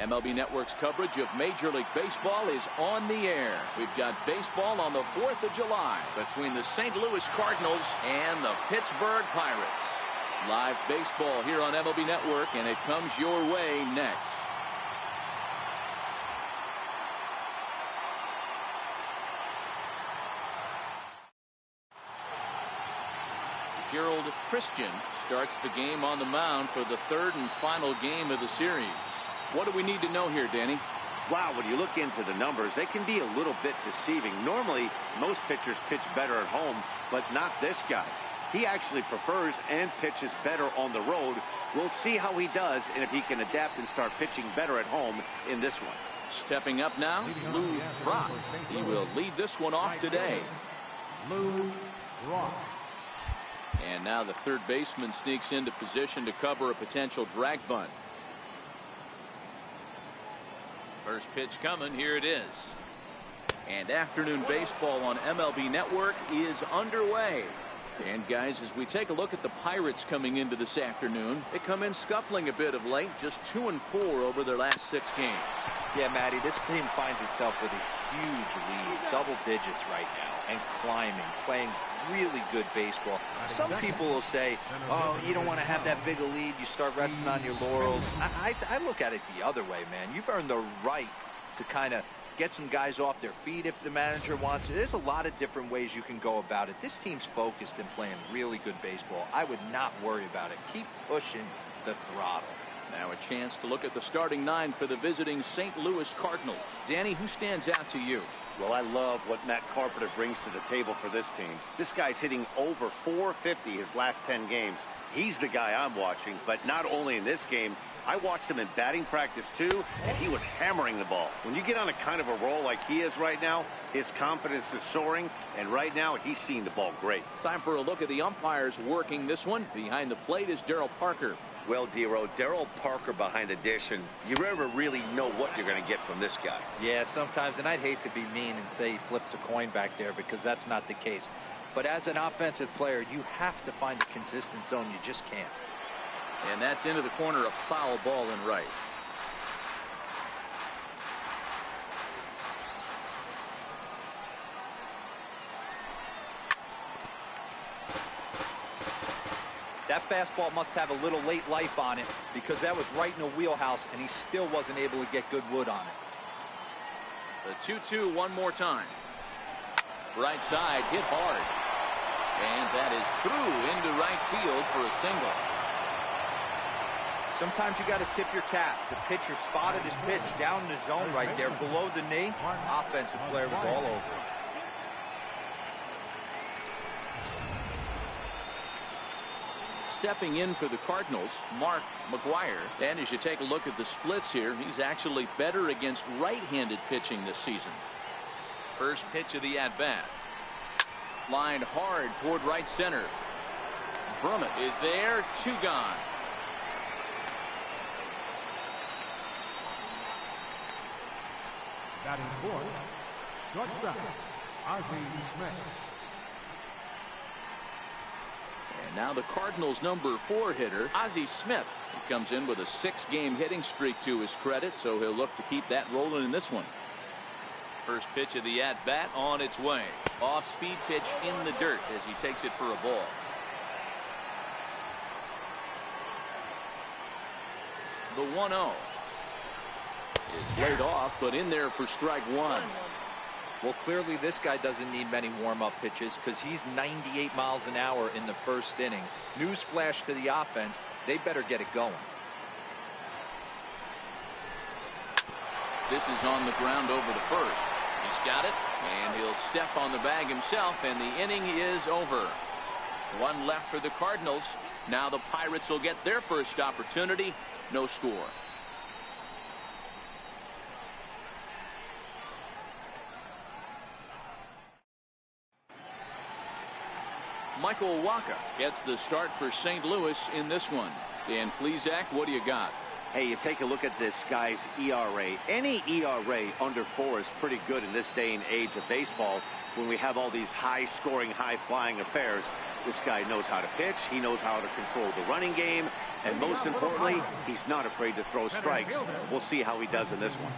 MLB Network's coverage of Major League Baseball is on the air. We've got baseball on the 4th of July between the St. Louis Cardinals and the Pittsburgh Pirates. Live baseball here on MLB Network, and it comes your way next. Gerald Christian starts the game on the mound for the third and final game of the series. What do we need to know here, Danny? Wow, when you look into the numbers, they can be a little bit deceiving. Normally, most pitchers pitch better at home, but not this guy. He actually prefers and pitches better on the road. We'll see how he does and if he can adapt and start pitching better at home in this one. Stepping up now, Lou Brock. He will lead this one off today. Lou Brock. And now the third baseman sneaks into position to cover a potential drag bunt. First pitch coming. Here it is. And afternoon baseball on MLB Network is underway. And guys, as we take a look at the Pirates coming into this afternoon, they come in scuffling a bit of late, just 2-4 over their last 6 games. Yeah, Matty, this team finds itself with a huge lead, double digits right now, and climbing, playing really good baseball. Some people will say, oh, you don't want to have that big a lead, you start resting on your laurels. I look at it the other way, man. You've earned the right to kind of get some guys off their feet if the manager wants to. There's a lot of different ways you can go about it. This team's focused and playing really good baseball. I would not worry about it. Keep pushing the throttle. Now a chance to look at the starting 9 for the visiting St. Louis Cardinals. Danny, who stands out to you? Well, I love what Matt Carpenter brings to the table for this team. This guy's hitting over 450 his last 10 games. He's the guy I'm watching, but not only in this game, I watched him in batting practice too, and he was hammering the ball. When you get on a kind of a roll like he is right now, his confidence is soaring, and right now he's seeing the ball great. Time for a look at the umpires working this one. Behind the plate is Darryl Parker. Well, Dero, Darryl Parker behind the dish, and you never really know what you're going to get from this guy. Yeah, sometimes, and I'd hate to be mean and say he flips a coin back there because that's not the case. But as an offensive player, you have to find a consistent zone. You just can't. And that's into the corner, a foul ball in right. That fastball must have a little late life on it because that was right in the wheelhouse and he still wasn't able to get good wood on it. The 2-2 one more time. Right side hit hard. And that is through into right field for a single. Sometimes you got to tip your cap. The pitcher spotted his pitch down in the zone right there below the knee. Offensive player was all over it. Stepping in for the Cardinals, Mark McGuire. And as you take a look at the splits here, he's actually better against right-handed pitching this season. First pitch of the at-bat. Lined hard toward right center. Brummett is there, 2 gone. Batting fourth, shortstop, Ozzie Smith. And now the Cardinals' number 4 hitter, Ozzie Smith. He comes in with a 6-game hitting streak to his credit, so he'll look to keep that rolling in this one. First pitch of the at-bat on its way. Off-speed pitch in the dirt as he takes it for a ball. The 1-0 is laid off, but in there for strike 1. Well, clearly this guy doesn't need many warm-up pitches because he's 98 miles an hour in the first inning. Newsflash to the offense, they better get it going. This is on the ground over the first. He's got it, and he'll step on the bag himself, and the inning is over. 1 left for the Cardinals. Now the Pirates will get their first opportunity. No score. Michael Wacha gets the start for St. Louis in this one. Dan Plesac, what do you got? Hey, you take a look at this guy's ERA. Any ERA under 4 is pretty good in this day and age of baseball when we have all these high-scoring, high-flying affairs. This guy knows how to pitch. He knows how to control the running game. And most importantly, he's not afraid to throw strikes. We'll see how he does in this one.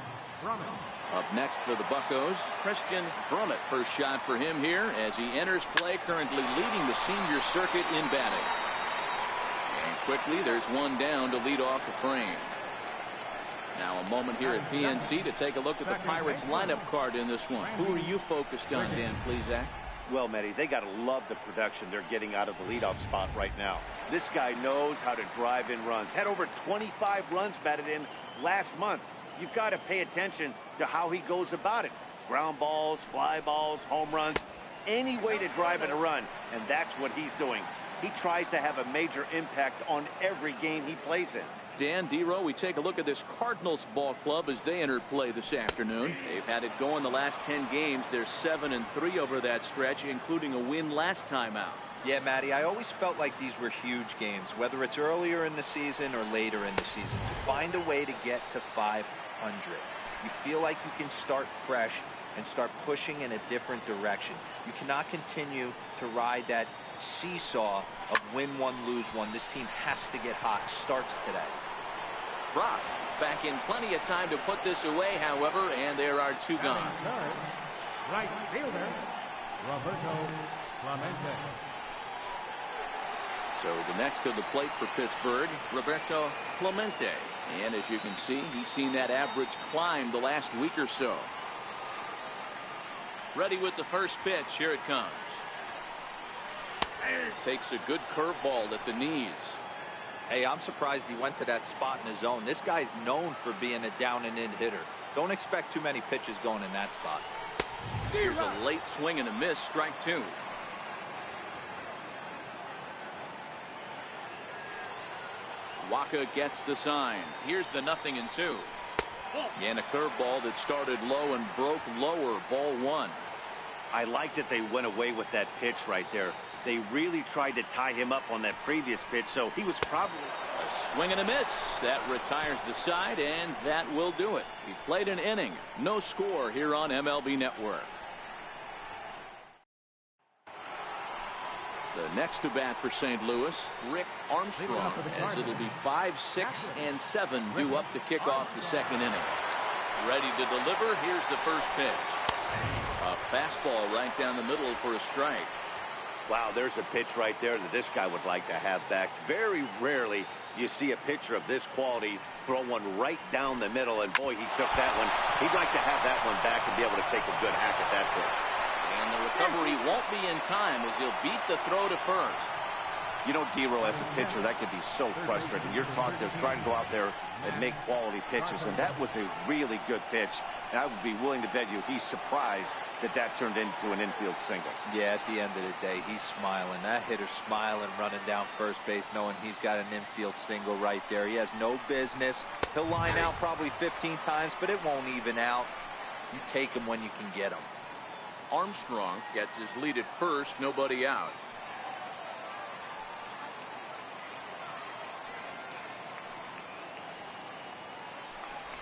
Up next for the Buccos, Christian Brummett. First shot for him here as he enters play, currently leading the senior circuit in batting. And quickly, there's one down to lead off the frame. Now a moment here at PNC to take a look at the Pirates lineup card in this one. Who are you focused on, Dan Plesac? Well, Matty, they got to love the production they're getting out of the leadoff spot right now. This guy knows how to drive in runs. Had over 25 runs batted in last month. You've got to pay attention to how he goes about it. Ground balls, fly balls, home runs, any way to drive in a run, and that's what he's doing. He tries to have a major impact on every game he plays in. Dan, D-Row, we take a look at this Cardinals ball club as they enter play this afternoon. They've had it going the last 10 games. They're 7-3 over that stretch, including a win last time out. Yeah, Matty, I always felt like these were huge games, whether it's earlier in the season or later in the season. To find a way to get to 500, you feel like you can start fresh and start pushing in a different direction. You cannot continue to ride that seesaw of win one, lose one. This team has to get hot. Starts today. Brock back in plenty of time to put this away, however, and there are two gone. Right fielder, Roberto Clemente. So the next to the plate for Pittsburgh, Roberto Clemente. And as you can see, he's seen that average climb the last week or so. Ready with the first pitch. Here it comes. Takes a good curveball at the knees. Hey, I'm surprised he went to that spot in his zone. This guy's known for being a down and in hitter. Don't expect too many pitches going in that spot. Here's a late swing and a miss. Strike two. Waka gets the sign. Here's the 0-2. And a curveball that started low and broke lower. Ball one. I like that they went away with that pitch right there. They really tried to tie him up on that previous pitch, so he was probably... A swing and a miss. That retires the side, and that will do it. He played an inning. No score here on MLB Network. The next to bat for St. Louis, Rick Armstrong, as it'll be 5, 6, and 7 due up to kick off the second inning. Ready to deliver. Here's the first pitch. A fastball right down the middle for a strike. Wow, there's a pitch right there that this guy would like to have back. Very rarely you see a pitcher of this quality throw one right down the middle, and boy, he took that one. He'd like to have that one back and be able to take a good hack at that pitch. And the recovery won't be in time as he'll beat the throw to first. You know, D-Row, as a pitcher, that can be so frustrating. You're trying to go out there and make quality pitches, and that was a really good pitch. And I would be willing to bet you he's surprised that turned into an infield single. Yeah, at the end of the day, he's smiling. That hitter's smiling, running down first base, knowing he's got an infield single right there. He has no business. He'll line out probably 15 times, but it won't even out. You take him when you can get him. Armstrong gets his lead at first, nobody out.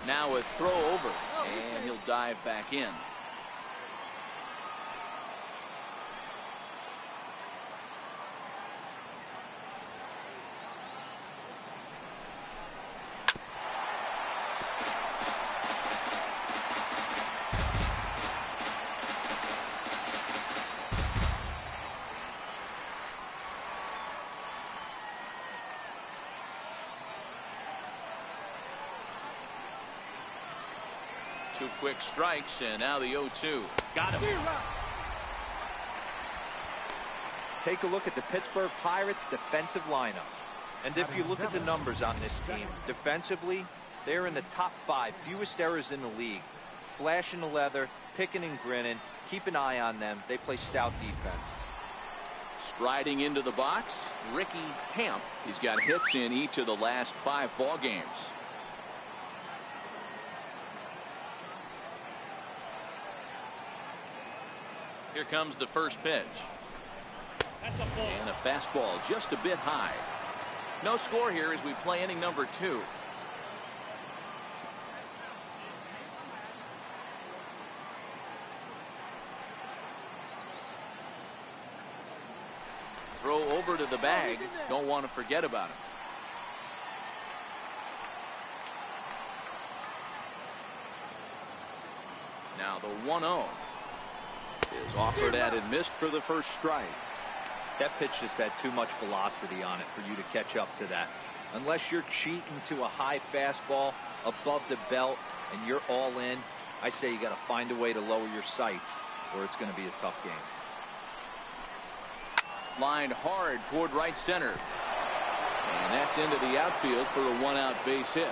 Now a throw over, and he'll dive back in. Two quick strikes, and now the 0-2. Got him. Take a look at the Pittsburgh Pirates defensive lineup. And if you look at the numbers on this team, defensively, they're in the top 5, fewest errors in the league. Flashing the leather, picking and grinning, keep an eye on them. They play stout defense. Striding into the box, Ricky Camp. He's got hits in each of the last 5 ball games. Here comes the first pitch. And a fastball just a bit high. No score here as we play inning number 2. Throw over to the bag. Don't want to forget about him. Now the 1-0 is offered at and missed for the first strike. That pitch just had too much velocity on it for you to catch up to that. Unless you're cheating to a high fastball above the belt and you're all in, I say you got to find a way to lower your sights or it's going to be a tough game. Lined hard toward right center. And that's into the outfield for a 1-out base hit.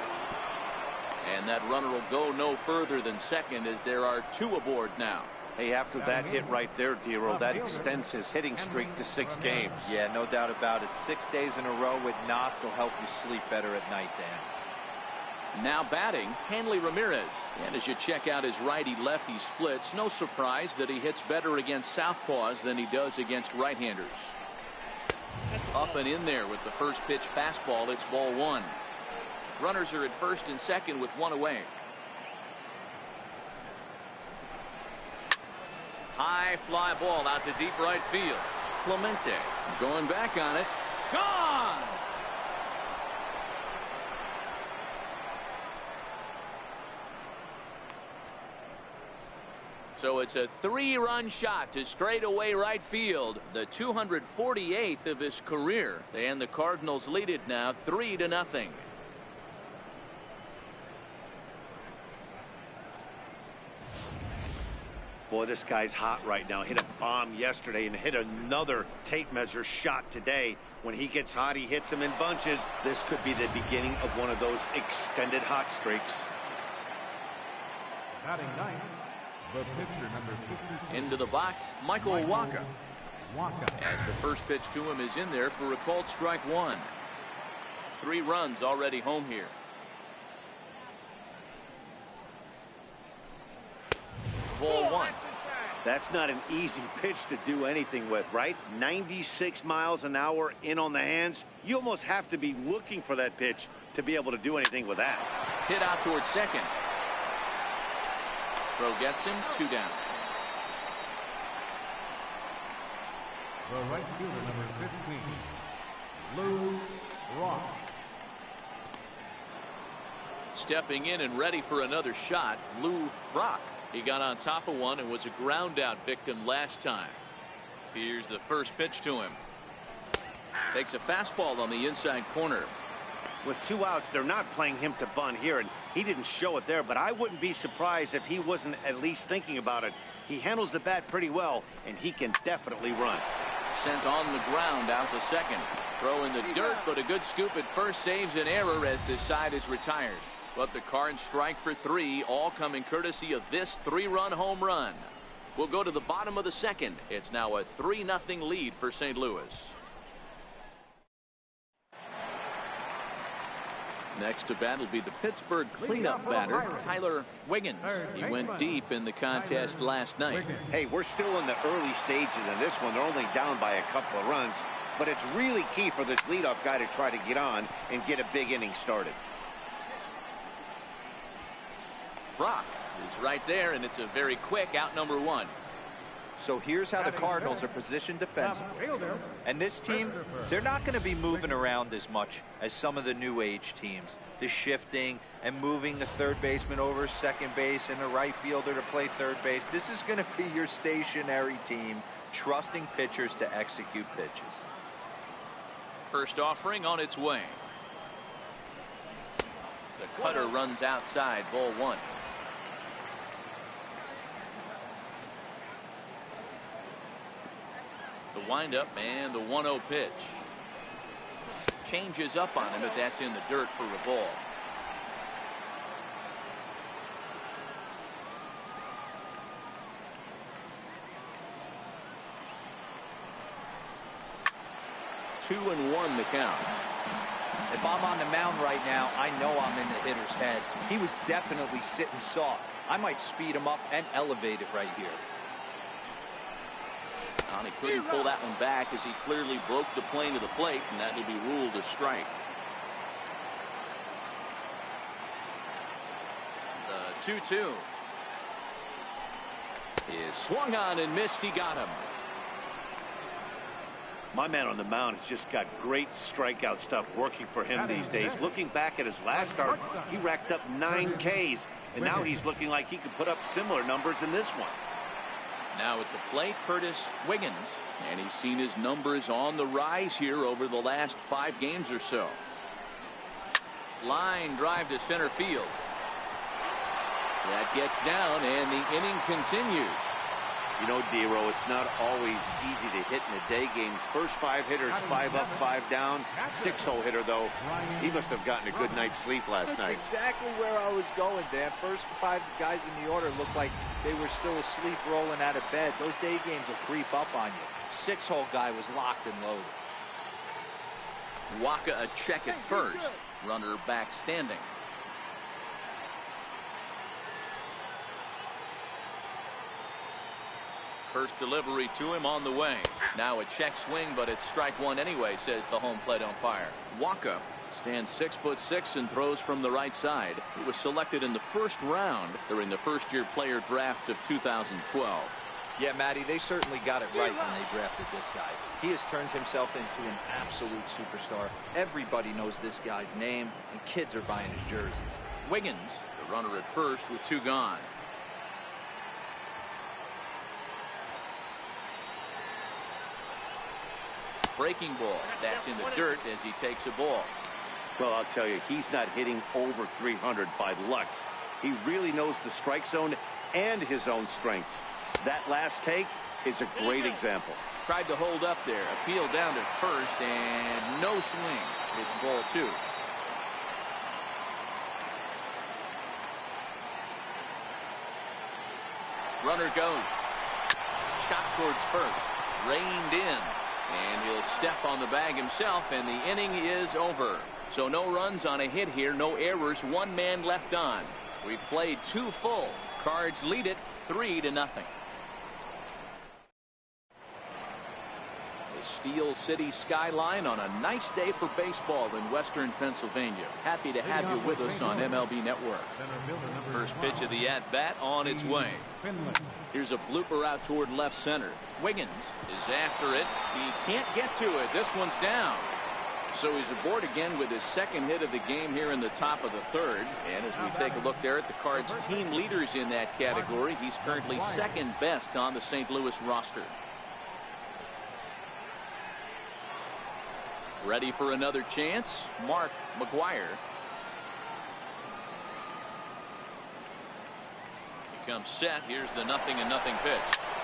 And that runner will go no further than second as there are 2 aboard now. Hey, after that hit right there, Dero, that extends his hitting streak to 6 games. Yeah, no doubt about it. 6 days in a row with knocks will help you sleep better at night, Dan. Now batting, Hanley Ramirez. And as you check out his righty-lefty splits, no surprise that he hits better against southpaws than he does against right-handers. Up and in there with the first pitch fastball. It's ball 1. Runners are at first and second with 1 away. High fly ball out to deep right field. Clemente going back on it. Gone! So it's a 3-run shot to straightaway right field, the 248th of his career, and the Cardinals lead it now 3-0. Boy, this guy's hot right now. Hit a bomb yesterday and hit another tape measure shot today. When he gets hot, he hits them in bunches. This could be the beginning of one of those extended hot streaks. Batting ninth, the pitcher number 52. Into the box, Michael Wacha. As the first pitch to him is in there for a called strike 1. 3 runs already home here. Ball 1. That's not an easy pitch to do anything with, right? 96 miles an hour in on the hands. You almost have to be looking for that pitch to be able to do anything with that. Hit out towards second. Throw gets him, 2 down. The right fielder number 15, Lou Rock. Stepping in and ready for another shot, Lou Rock. He got on top of one and was a ground out victim last time. Here's the first pitch to him. Takes a fastball on the inside corner. With 2 outs, they're not playing him to bunt here, and he didn't show it there, but I wouldn't be surprised if he wasn't at least thinking about it. He handles the bat pretty well, and he can definitely run. Sent on the ground out to second. Throw in the dirt, but a good scoop at first saves an error as this side is retired. But the Cards strike for 3, all coming courtesy of this 3-run home run. We'll go to the bottom of the second. It's now a 3-0 lead for St. Louis. Next to bat will be the Pittsburgh cleanup batter, Tyler Wiggins. He went deep in the contest last night. Hey, we're still in the early stages in this one. They're only down by a couple of runs, but it's really key for this leadoff guy to try to get on and get a big inning started. Brock is right there, and it's a very quick out number 1. So here's how the Cardinals are positioned defensively. And this team, they're not going to be moving around as much as some of the new age teams. The shifting and moving the third baseman over second base and the right fielder to play third base. This is going to be your stationary team, trusting pitchers to execute pitches. First offering on its way. The cutter runs outside, ball 1. The windup and the 1-0 pitch. Changes up on him, but that's in the dirt for a ball. Two and 1 the count. If I'm on the mound right now, I know I'm in the hitter's head. He was definitely sitting soft. I might speed him up and elevate it right here. He couldn't pull that one back as he clearly broke the plane of the plate, and that will be ruled a strike. The 2-2 is swung on and missed. He got him. My man on the mound has just got great strikeout stuff working for him these days. Looking back at his last start, he racked up 9 Ks, and now he's looking like he could put up similar numbers in this one. Now at the plate, Curtis Wiggins, and he's seen his numbers on the rise here over the last 5 games or so. Line drive to center field. That gets down, and the inning continues. You know, Dero, it's not always easy to hit in the day games. First 5 hitters, 5 up, 5 down. 6-hole hitter, though, he must have gotten a good night's sleep last night. That's exactly where I was going, Dan. First 5 guys in the order looked like they were still asleep rolling out of bed. Those day games will creep up on you. 6-hole guy was locked and loaded. Waka a check at first. Runner back standing. First delivery to him on the way. Now a check swing, but it's strike one anyway, says the home plate umpire. Waka stands 6'6" and throws from the right side. He was selected in the first round during the first-year player draft of 2012. Yeah, Matty, they certainly got it right when they drafted this guy. He has turned himself into an absolute superstar. Everybody knows this guy's name, and kids are buying his jerseys. Wiggins, the runner at first with 2 gone. Breaking ball. That's in the dirt as he takes a ball. Well, I'll tell you, he's not hitting over 300 by luck. He really knows the strike zone and his own strengths. That last take is a great example. Tried to hold up there. Appeal down to first, and no swing. It's ball 2. Runner goes. Shot towards first. Reined in. And he'll step on the bag himself, and the inning is over. So no runs on a hit here, no errors, 1 man left on. We've played 2 full. Cards lead it 3-0. The Steel City skyline on a nice day for baseball in western Pennsylvania. Happy to have you with us on MLB Network. First pitch of the at-bat on its way. Here's a blooper out toward left center. Wiggins is after it. He can't get to it. This one's down. So he's aboard again with his 2nd hit of the game here in the top of the 3rd. And as we take a look there at the Cards team leaders in that category, he's currently 2nd best on the St. Louis roster. Ready for another chance? Mark McGuire. He comes set. Here's the 0-0 pitch.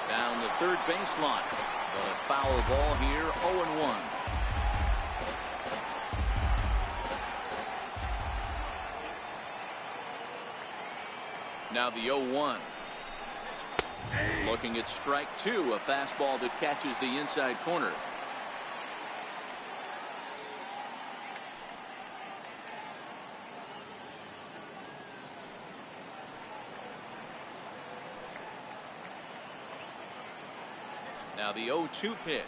Down the third baseline. But a foul ball here, 0-1. Now the 0-1. Looking at strike 2, a fastball that catches the inside corner. Now the 0-2 pitch.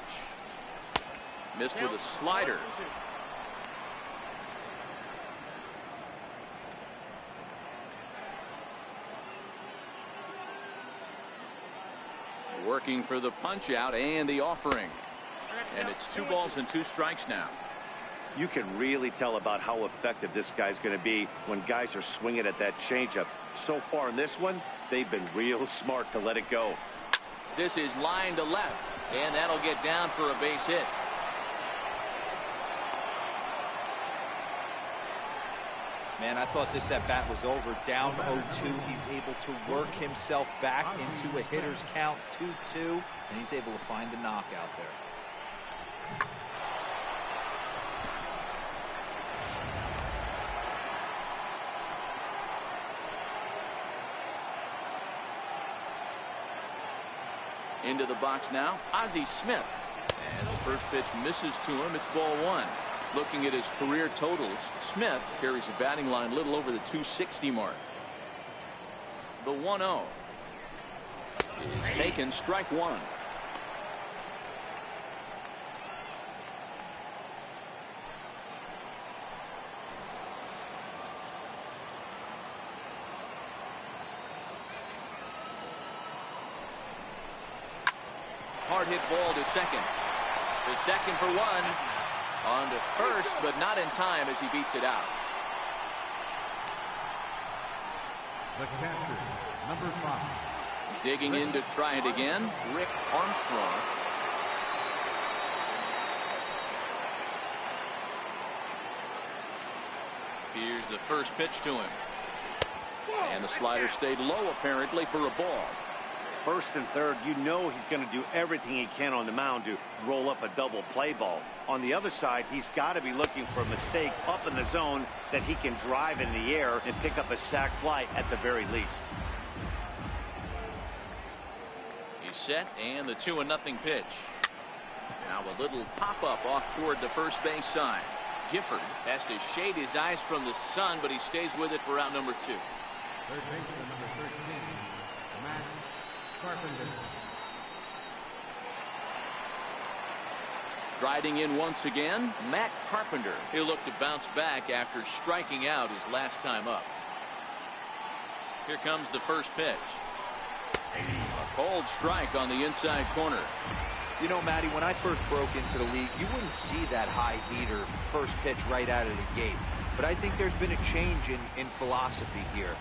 Missed with a slider. Working for the punch out and the offering. And it's 2 balls and 2 strikes now. You can really tell about how effective this guy's going to be when guys are swinging at that changeup. So far in this one, they've been real smart to let it go. This is line to left, and that'll get down for a base hit. Man, I thought this at-bat was over. Down 0-2. He's able to work himself back into a hitter's count, 2-2, and he's able to find the knockout there. Into the box now, Ozzie Smith. As the first pitch misses to him, it's ball 1. Looking at his career totals, Smith carries a batting line a little over the 260 mark. The 1-0 is taken, strike 1. Hard hit ball to second. The second for one. On to first, but not in time as he beats it out. The catcher, number 5. Digging in to try it again, Rick Armstrong. Here's the first pitch to him. And the slider stayed low apparently for a ball. First and third, you know he's going to do everything he can on the mound to roll up a double play ball. On the other side, he's got to be looking for a mistake up in the zone that he can drive in the air and pick up a sac fly at the very least. He's set, and the 2-0 pitch. Now a little pop-up off toward the first base side. Gifford has to shade his eyes from the sun, but he stays with it for out number 2. Third baseman, number 13, Matt Carpenter. Striding in once again, Matt Carpenter. He'll look to bounce back after striking out his last time up. Here comes the first pitch. A cold strike on the inside corner. You know, Matty, when I first broke into the league, you wouldn't see that high heater first pitch right out of the gate. But I think there's been a change in philosophy here.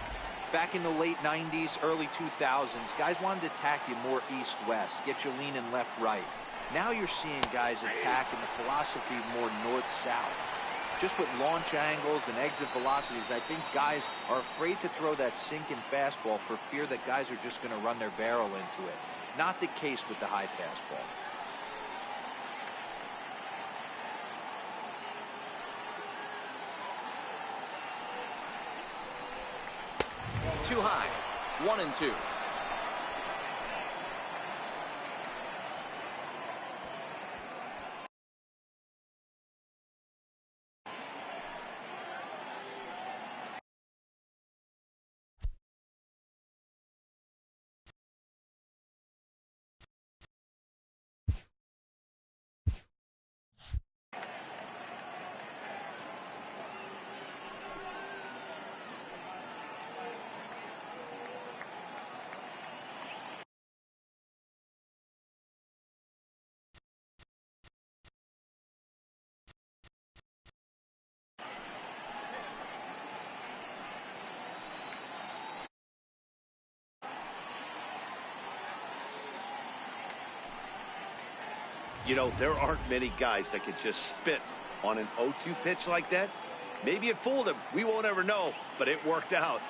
Back in the late 90s, early 2000s, guys wanted to attack you more east-west, get you leaning left-right. Now you're seeing guys attack in the philosophy more north-south. Just with launch angles and exit velocities, I think guys are afraid to throw that sinking fastball for fear that guys are just going to run their barrel into it. Not the case with the high fastball. Too high. 1-2. You know, there aren't many guys that could just spit on an 0-2 pitch like that. Maybe it fooled him. We won't ever know, but it worked out.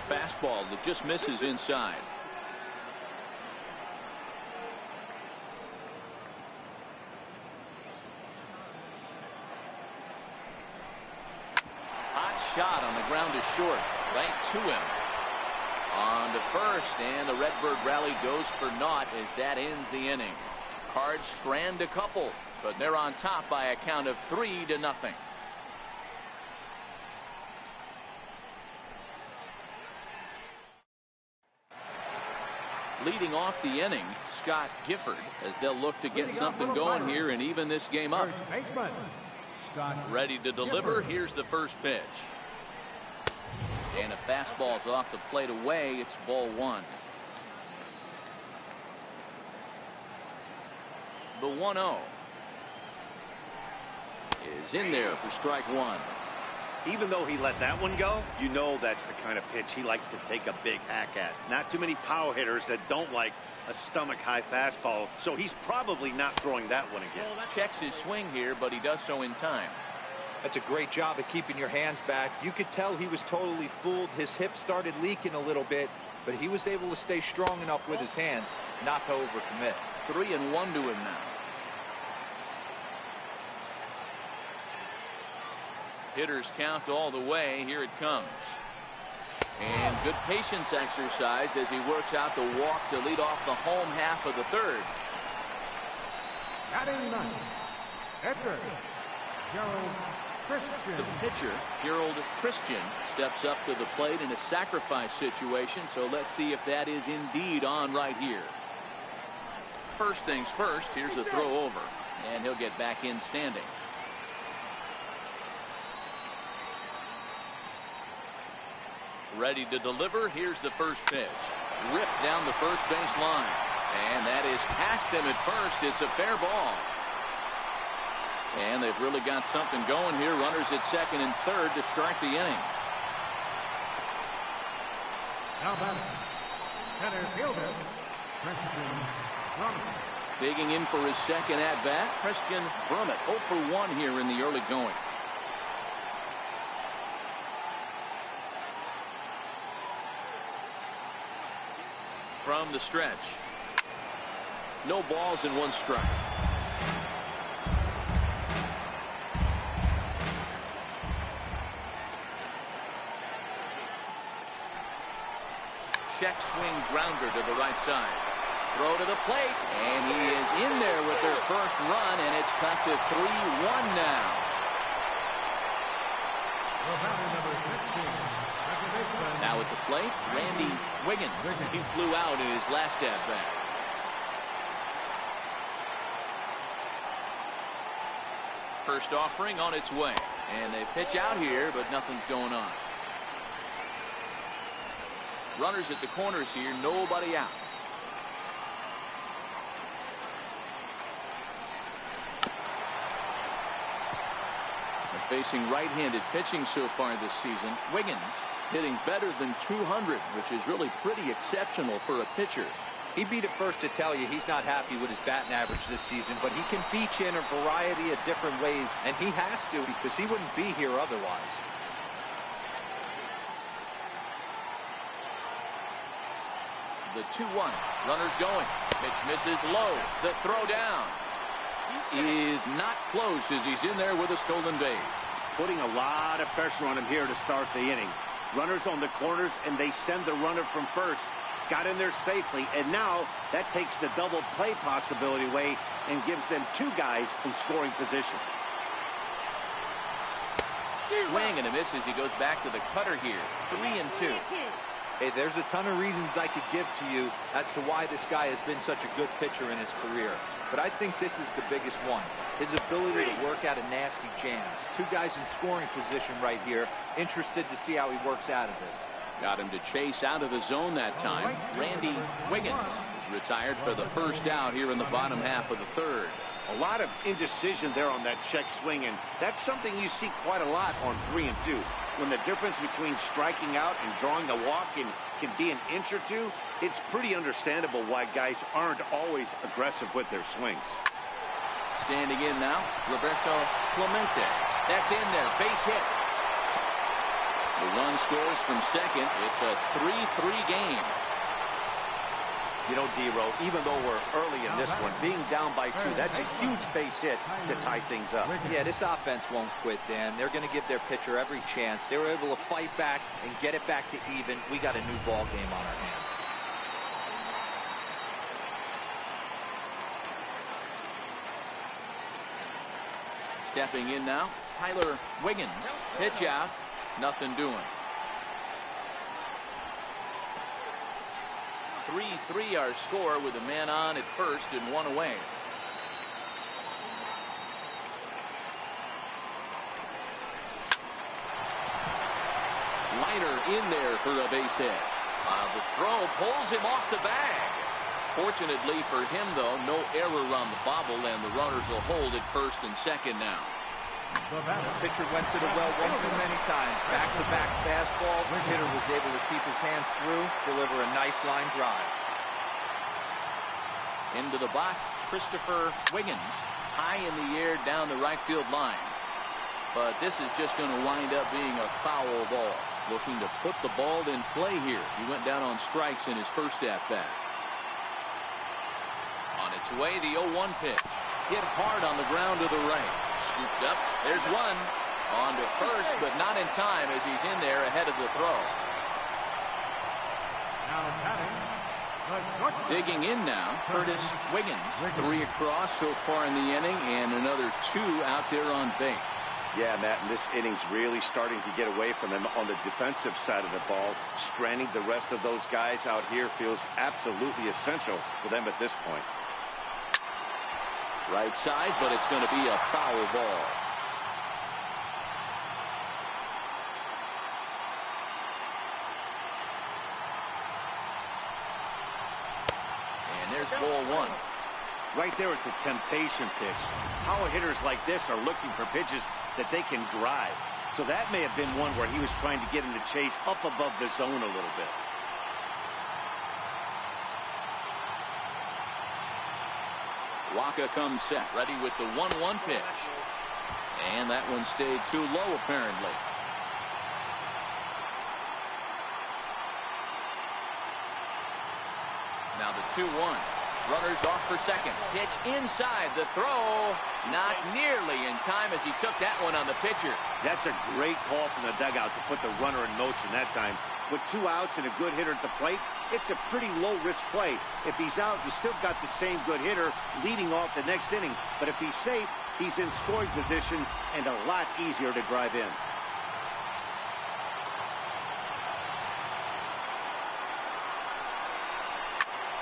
Fastball that just misses inside. Shot on the ground is short. Right to him. On to first, and the Redbird rally goes for naught as that ends the inning. Cards strand a couple, but they're on top by a count of 3-0. Leading off the inning, Scott Gifford, as they'll look to get something going here and even this game up. Ready to deliver. Here's the first pitch. And a fastball's off the plate away. It's ball 1. The 1-0 is in there for strike 1. Even though he let that one go, you know that's the kind of pitch he likes to take a big hack at. Not too many power hitters that don't like a stomach high fastball, so he's probably not throwing that one again. Checks his swing here, but he does so in time. That's a great job of keeping your hands back. You could tell he was totally fooled. His hip started leaking a little bit, but he was able to stay strong enough with his hands not to overcommit. 3-1 to him now. Hitters count all the way. Here it comes. And good patience exercised as he works out the walk to lead off the home half of the third. Batting ninth, Edgar Gerald Christian. The pitcher, Gerald Christian, steps up to the plate in a sacrifice situation, so let's see if that is indeed on right here. First things first, here's the throw over, and he'll get back in standing. Ready to deliver. Here's the first pitch. Ripped down the first base line. And that is past him at first. It's a fair ball. And they've really got something going here. Runners at second and third to start the inning. Now batting, center fielder, Christian Brummett. Digging in for his second at bat, Christian Brummett. 0 for 1 here in the early going. From the stretch. No balls and 1 strike. Check swing grounder to the right side. Throw to the plate, and he is in there with their first run, and it's cut to 3-1 now. Now at the plate, Randy Wiggins. He flew out in his last at bat. First offering on its way, and they pitch out here, but nothing's going on. Runners at the corners here, nobody out. They're facing right-handed pitching so far this season. Wiggins hitting better than 200, which is really pretty exceptional for a pitcher. He'd be the first to tell you he's not happy with his batting average this season, but he can beat you in a variety of different ways, and he has to because he wouldn't be here otherwise. The 2-1. Runners going. Pitch misses low. The throw down is not close as he's in there with a stolen base. Putting a lot of pressure on him here to start the inning. Runners on the corners, and they send the runner from first. Got in there safely, and now that takes the double play possibility away and gives them 2 guys in scoring position. Swing and a miss as he goes back to the cutter here. 3-2. Hey, there's a ton of reasons I could give to you as to why this guy has been such a good pitcher in his career. But I think this is the biggest one. His ability to work out of nasty jams. 2 guys in scoring position right here. Interested to see how he works out of this. Got him to chase out of the zone that time. Randy Wiggins is retired for the first out here in the bottom half of the third. A lot of indecision there on that check swing, and that's something you see quite a lot on 3-2. When the difference between striking out and drawing a walk can be an inch or 2, it's pretty understandable why guys aren't always aggressive with their swings. Standing in now, Roberto Clemente. That's in there, base hit. The run scores from second. It's a 3-3 game. You know, D-Row, even though we're early in this one, being down by 2, that's a huge base hit to tie things up. Yeah, this offense won't quit, Dan. They're going to give their pitcher every chance. They were able to fight back and get it back to even. We got a new ball game on our hands. Stepping in now, Tyler Wiggins. Pitch out. Nothing doing. 3-3 our score with a man on at first and 1 away. Liner in there for a base hit. The throw pulls him off the bag. Fortunately for him, though, no error on the bobble, and the runners will hold at first and second now. The pitcher went to the well one too many times. Back-to-back fastballs. The hitter was able to keep his hands through, deliver a nice line drive. Into the box, Christopher Wiggins. High in the air down the right field line. But this is just going to wind up being a foul ball. Looking to put the ball in play here. He went down on strikes in his first at-bat. On its way, the 0-1 pitch. Hit hard on the ground to the right. Scooped up. There's one. On to first, but not in time as he's in there ahead of the throw. Digging in now, Curtis Wiggins. 3 across so far in the inning, and another 2 out there on base. Yeah, Matt, and this inning's really starting to get away from him on the defensive side of the ball. Stranding the rest of those guys out here feels absolutely essential for them at this point. Right side, but it's going to be a foul ball. Ball one. Right there is a temptation pitch. Power hitters like this are looking for pitches that they can drive. So that may have been one where he was trying to get him to chase up above the zone a little bit. Waka comes set, ready with the 1-1 pitch. And that one stayed too low, apparently. Now the 2-1. Runners off for second. Pitch inside. The throw not nearly in time as he took that one on the pitcher. That's a great call from the dugout to put the runner in motion that time. With 2 outs and a good hitter at the plate, it's a pretty low-risk play. If he's out, you still got the same good hitter leading off the next inning. But if he's safe, he's in scoring position and a lot easier to drive in.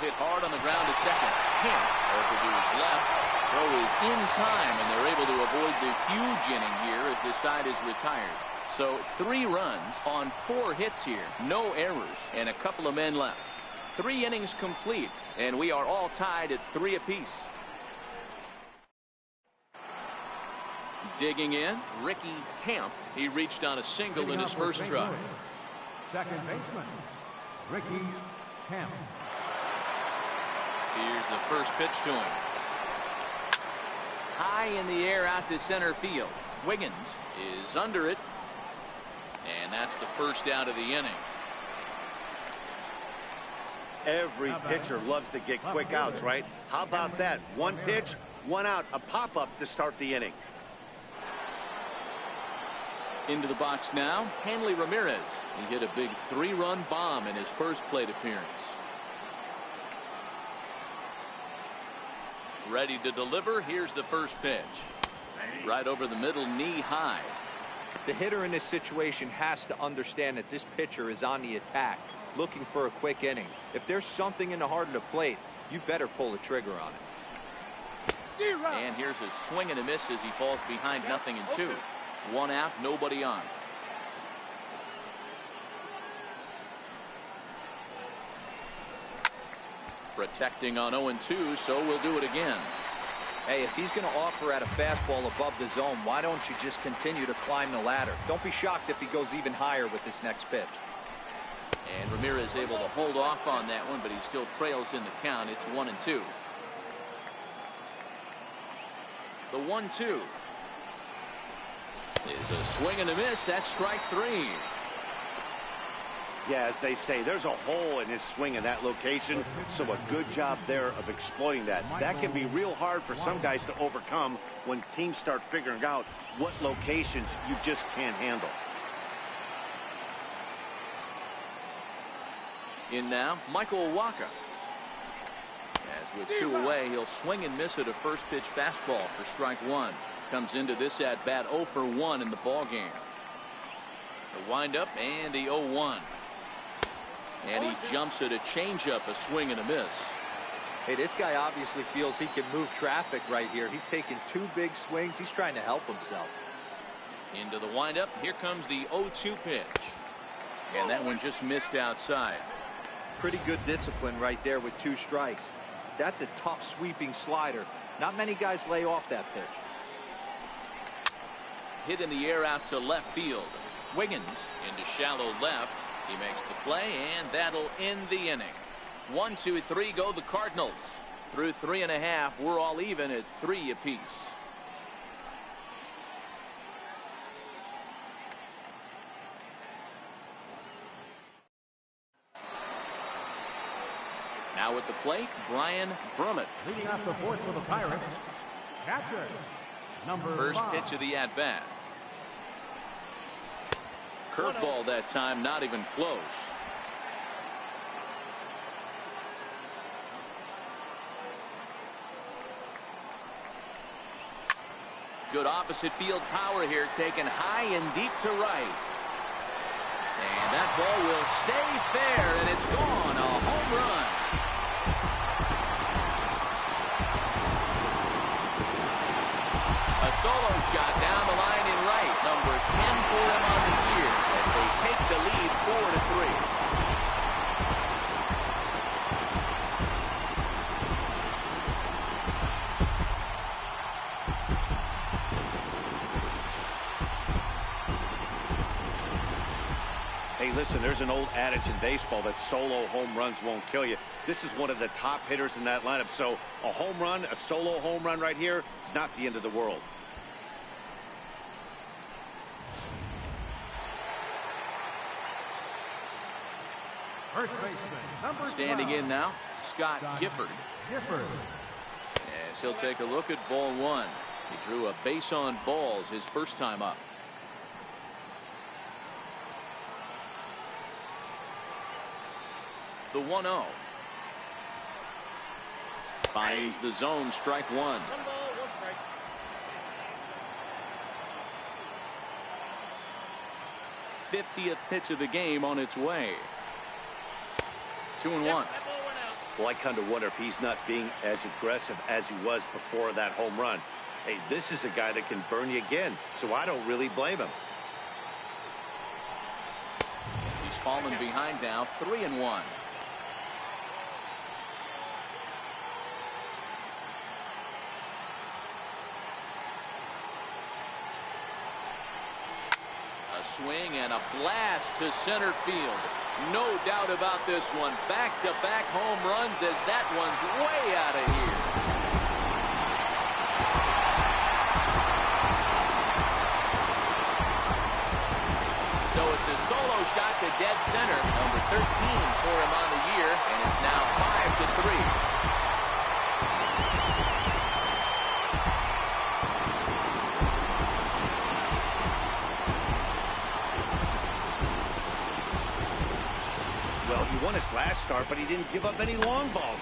Hit hard on the ground to second. Kemp over to his left. Throw is in time, and they're able to avoid the huge inning here as this side is retired. So 3 runs on 4 hits here. No errors, and a couple of men left. 3 innings complete, and we are all tied at 3 apiece. Digging in, Ricky Kemp. He reached on a single in his first try. Second baseman, Ricky Kemp. Here's the first pitch to him. High in the air out to center field. Wiggins is under it. And that's the first out of the inning. Every pitcher loves to get quick outs, right? How about that? 1 pitch, 1 out, a pop-up to start the inning. Into the box now, Hanley Ramirez. He hit a big 3-run bomb in his first plate appearance. Ready to deliver. Here's the first pitch. Right over the middle, knee high. The hitter in this situation has to understand that this pitcher is on the attack, looking for a quick inning. If there's something in the heart of the plate, you better pull the trigger on it. And here's a swing and a miss as he falls behind 0-2. 1 out, nobody on. Protecting on 0-2, so we'll do it again. Hey, if he's going to offer at a fastball above the zone, why don't you just continue to climb the ladder? Don't be shocked if he goes even higher with this next pitch. And Ramirez able to hold off on that one, but he still trails in the count. It's 1-2. The 1-2 is a swing and a miss. That's strike 3. Yeah, as they say, there's a hole in his swing in that location, so a good job there of exploiting that. That can be real hard for some guys to overcome when teams start figuring out what locations you just can't handle. In now, Michael Waka. As with 2 away, he'll swing and miss at a first pitch fastball for strike 1. Comes into this at bat 0 for 1 in the ball game. The windup and the 0-1. And he jumps at a changeup, a swing and a miss. Hey, this guy obviously feels he can move traffic right here. He's taking 2 big swings. He's trying to help himself. Into the windup. Here comes the 0-2 pitch. And that one just missed outside. Pretty good discipline right there with 2 strikes. That's a tough sweeping slider. Not many guys lay off that pitch. Hit in the air out to left field. Wiggins into shallow left. He makes the play, and that'll end the inning. 1, 2, 3 go the Cardinals. Through 3.5, we're all even at 3 apiece. Now at the plate, Brian Brummett. Leading off the 4th for the Pirates, catcher, number First 5. pitch of the at-bat. Curveball that time, not even close. Good opposite field power here, taken high and deep to right. And that ball will stay fair, and it's gone. A home run. A solo shot down the line in right. Number 10 for him on the year as they take the lead 4-3. Listen, there's an old adage in baseball that solo home runs won't kill you. This is one of the top hitters in that lineup. So a home run, a solo home run right here is not the end of the world. First baseman, number Standing 12. in now, Scott Gifford. As he'll take a look at ball one. He drew a base on balls his first time up. The 1-0. Finds the zone, strike one. 50th pitch of the game on its way. 2-1. Well, I kind of wonder if he's not being as aggressive as he was before that home run. Hey, this is a guy that can burn you again, so I don't really blame him. He's fallen behind now, 3-1. Swing and a blast to center field. No doubt about this one. Back-to-back home runs as that one's way out of here. So it's a solo shot to dead center. Number 13 for him on the year, and it's now 5-3. He won his last start, but he didn't give up any long balls.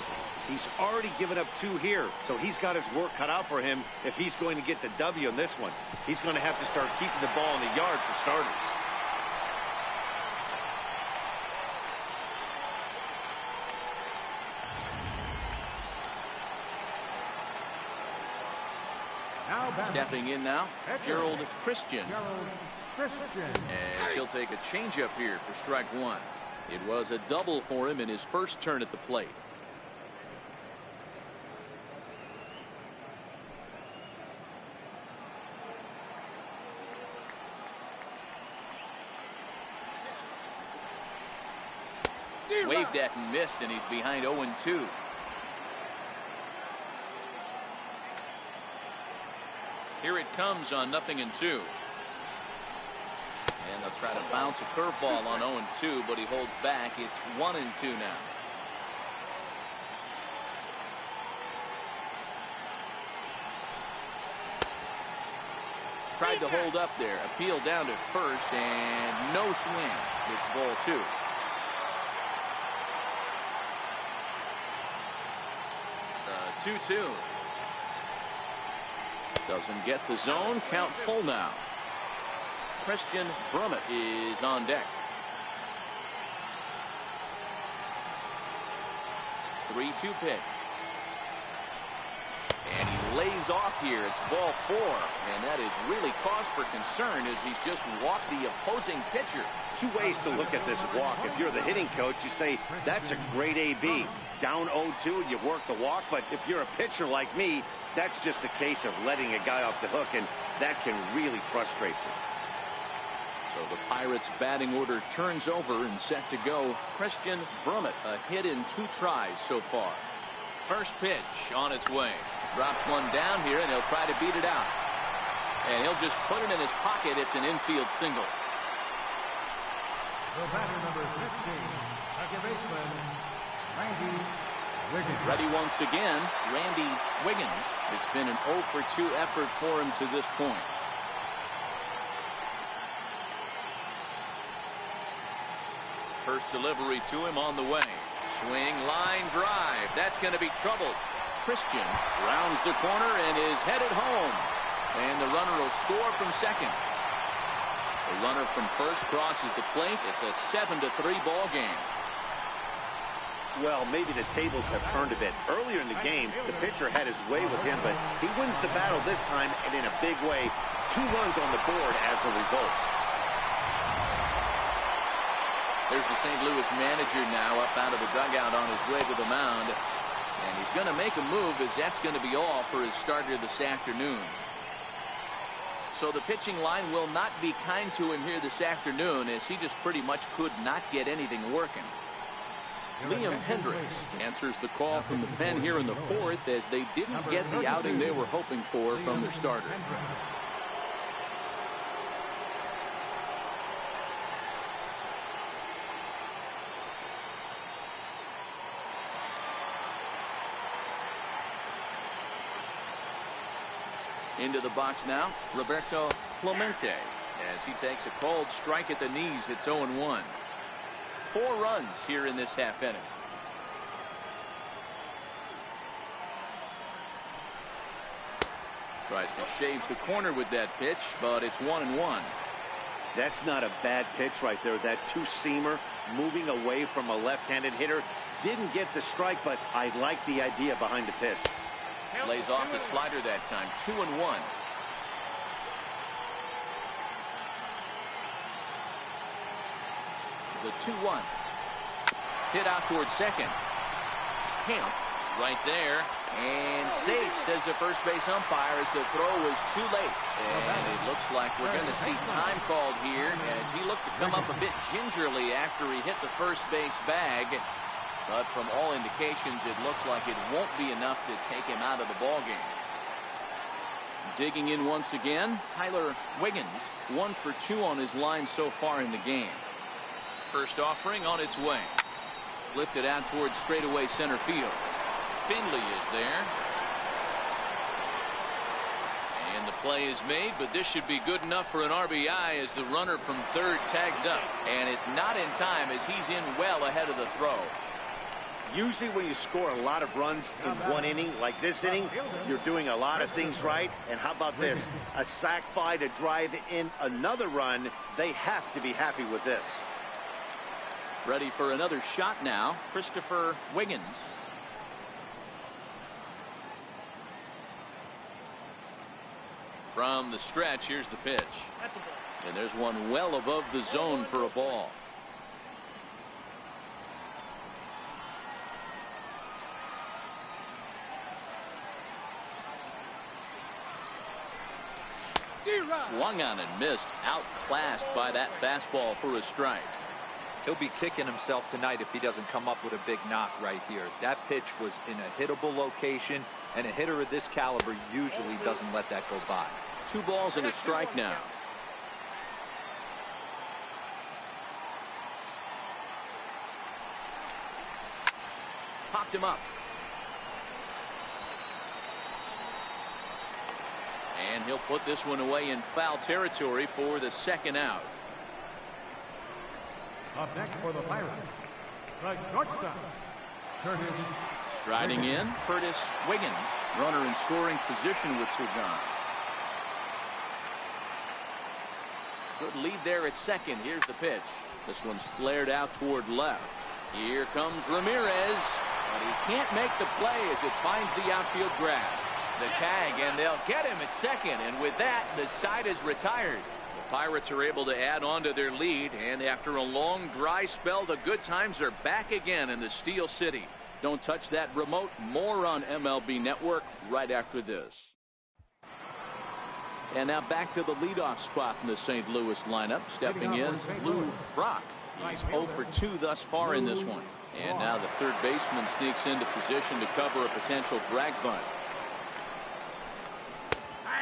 He's already given up 2 here, so he's got his work cut out for him if he's going to get the W in this one. He's going to have to start keeping the ball in the yard for starters. Stepping in now, Gerald Christian. As he'll take a changeup here for strike one. It was a double for him in his first turn at the plate. Waved at and missed, and he's behind 0-2. Here it comes on 0-2. And they'll try to bounce a curveball on 0-2, but he holds back. It's 1-2 now. Tried to hold up there. Appeal down to first, and no swing. It's ball 2. The 2-2. Doesn't get the zone. Count full now. Christian Brummett is on deck. 3-2 pitch. And he lays off here. It's ball 4. And that is really cause for concern as he's just walked the opposing pitcher. 2 ways to look at this walk. If you're the hitting coach, you say, that's a great AB. Down 0-2 and you work the walk. But if you're a pitcher like me, that's just a case of letting a guy off the hook, and that can really frustrate you. So the Pirates batting order turns over and set to go. Christian Brummett, a hit in 2 tries so far. First pitch on its way. Drops one down here, and he'll try to beat it out. And he'll just put it in his pocket. It's an infield single. The batter, number 15, second baseman, Randy Wiggins. Ready once again, Randy Wiggins. It's been an 0-for-2 effort for him to this point. First delivery to him on the way. Swing, line drive. That's going to be trouble. Christian rounds the corner and is headed home. And the runner will score from second. The runner from first crosses the plate. It's a 7-3 ball game. Well, maybe the tables have turned a bit. Earlier in the game, the pitcher had his way with him, but he wins the battle this time, and in a big way. 2 runs on the board as a result. There's the St. Louis manager now up out of the dugout on his way to the mound. And he's going to make a move, as that's going to be all for his starter this afternoon. So the pitching line will not be kind to him here this afternoon, as he just pretty much could not get anything working. Liam Hendricks answers the call from the pen here in the fourth, as they didn't get the outing they were hoping for from their starter. Into the box now, Roberto Clemente, as he takes a cold strike at the knees. It's 0-1. 4 runs here in this half inning. Tries to shave the corner with that pitch, but it's 1-1. That's not a bad pitch right there. That two-seamer moving away from a left-handed hitter. Didn't get the strike, but I like the idea behind the pitch. Lays off the slider that time. 2-1. The 2-1. Hit out towards second. Camp right there. And safe, says the first base umpire, as the throw was too late. And it looks like we're going to see time called here, as he looked to come up a bit gingerly after he hit the first base bag. But from all indications, it looks like it won't be enough to take him out of the ballgame. Digging in once again, Tyler Wiggins, 1 for 2 on his line so far in the game. First offering on its way. Lifted out towards straightaway center field. Finley is there. And the play is made, but this should be good enough for an RBI, as the runner from third tags up. And it's not in time, as he's in well ahead of the throw. Usually when you score a lot of runs in one inning, like this inning, you're doing a lot of things right. And how about this? A sac fly to drive in another run. They have to be happy with this. Ready for another shot now, Christopher Wiggins. From the stretch, here's the pitch. And there's one well above the zone for a ball. Swung on and missed. Outclassed by that fastball for a strike. He'll be kicking himself tonight if he doesn't come up with a big knock right here. That pitch was in a hittable location, and a hitter of this caliber usually doesn't let that go by. 2 balls and a strike now. Popped him up. And he'll put this one away in foul territory for the second out. Up next for the Pirates, the shortstop, Curtis. Striding in, Curtis Wiggins, runner in scoring position with Sugan. Good lead there at second. Here's the pitch. This one's flared out toward left. Here comes Ramirez, but he can't make the play as it finds the outfield grass. The tag, and they'll get him at second, and with that, the side is retired. The Pirates are able to add on to their lead, and after a long dry spell, the good times are back again in the Steel City. Don't touch that remote. More on MLB Network right after this. And now back to the leadoff spot in the St. Louis lineup. Stepping in, Lou Brock. He's 0 for 2 thus far in this one. And now the third baseman sneaks into position to cover a potential drag bunt.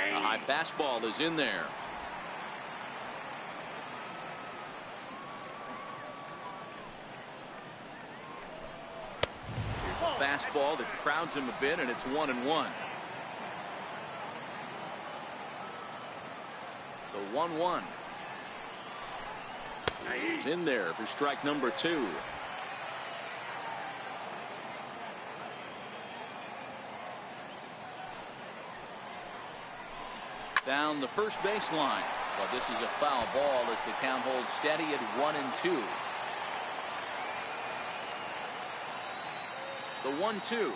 A high fastball is in there. Here's a fastball that crowds him a bit, and it's 1-1. The 1-1. He's in there for strike number 2. Down the first baseline, but this is a foul ball as the count holds steady at 1-2. The 1-2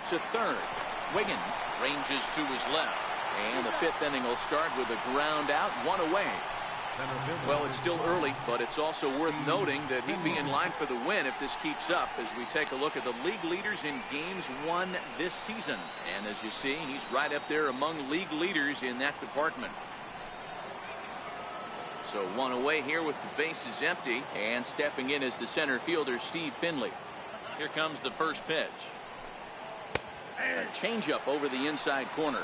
to third. Wiggins ranges to his left, and the 5th inning will start with a ground out, 1 away. Well, it's still early, but it's also worth noting that he'd be in line for the win if this keeps up as we take a look at the league leaders in games won this season. And as you see, he's right up there among league leaders in that department. So one away here with the bases empty, and stepping in as the center fielder, Steve Finley. Here comes the first pitch. A changeup over the inside corner.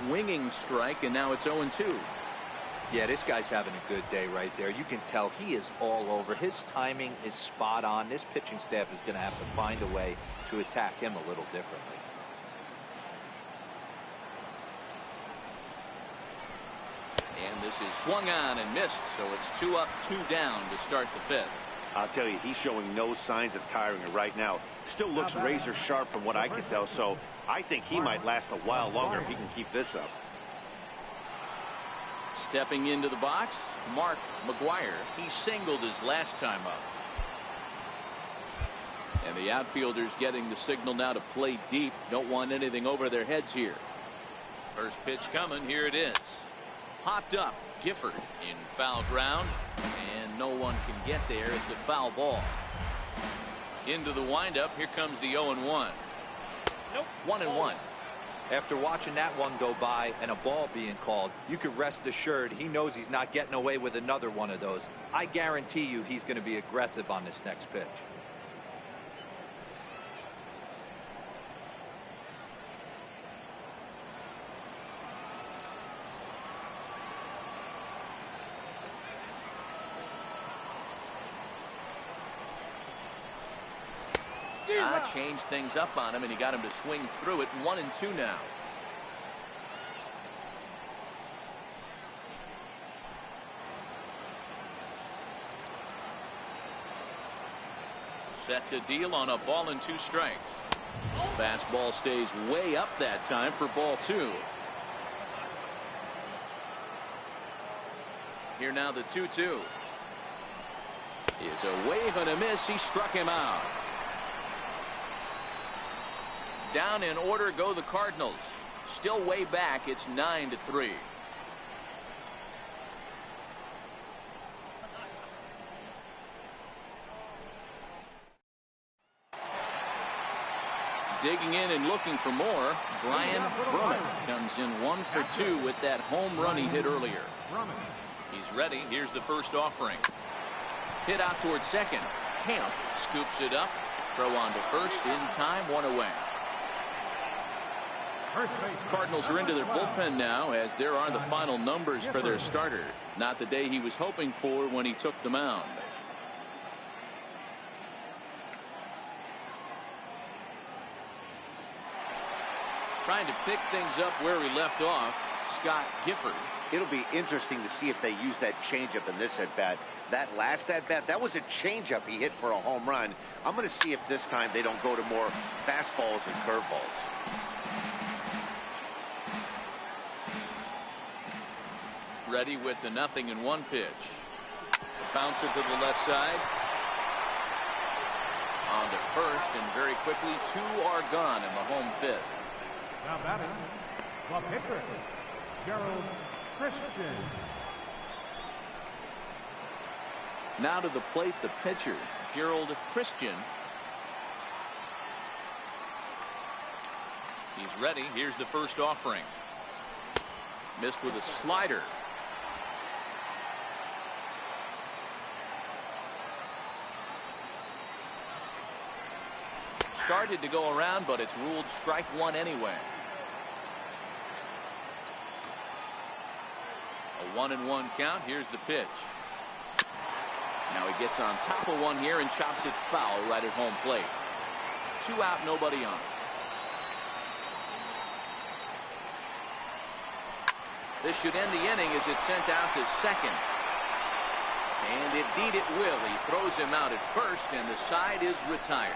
Swinging strike, and now it's 0-2. Yeah, this guy's having a good day right there. You can tell he is all over. His timing is spot on. This pitching staff is going to have to find a way to attack him a little differently. And this is swung on and missed, so it's 2 up, 2 down to start the 5th. I'll tell you, he's showing no signs of tiring right now. Still looks razor sharp from what I can tell, so I think he might last a while longer if he can keep this up. Stepping into the box, Mark McGuire. He singled his last time up. And the outfielders getting the signal now to play deep. Don't want anything over their heads here. First pitch coming. Here it is. Popped up. Gifford in foul ground, and no one can get there. It's a foul ball. Into the windup. Here comes the 0-1. Nope. 1-1. After watching that one go by and a ball being called, you can rest assured he knows he's not getting away with another one of those. I guarantee you he's going to be aggressive on this next pitch. Changed things up on him, and he got him to swing through it. 1-2 now. Set to deal on a ball and 2 strikes. Fastball stays way up that time for ball 2. Here now the 2-2. Is a wave and a miss. He struck him out. Down in order go the Cardinals. Still way back. It's 9-3. Digging in and looking for more, Brian Brummett comes in 1 for 2 with that home run he hit earlier. He's ready. Here's the first offering. Hit out towards second. Camp scoops it up. Throw on to first in time. 1 away. Cardinals are into their bullpen now, as there are the final numbers for their starter. Not the day he was hoping for when he took the mound. Trying to pick things up where he left off, Scott Gifford. It'll be interesting to see if they use that changeup in this at-bat. That last at-bat, that was a changeup he hit for a home run. I'm going to see if this time they don't go to more fastballs and curveballs. Ready with the 0-1 pitch. Bouncer to the left side. On to first, and very quickly 2 are gone in the home 5th. Now batting, the pitcher, Gerald Christian. Now to the plate, the pitcher, Gerald Christian. He's ready. Here's the first offering. Missed with a slider. Started to go around, but it's ruled strike 1 anyway. A 1-1 count. Here's the pitch. Now he gets on top of one here and chops it foul right at home plate. 2 out, nobody on. This should end the inning as it's sent out to second. And indeed it will. He throws him out at first, and the side is retired.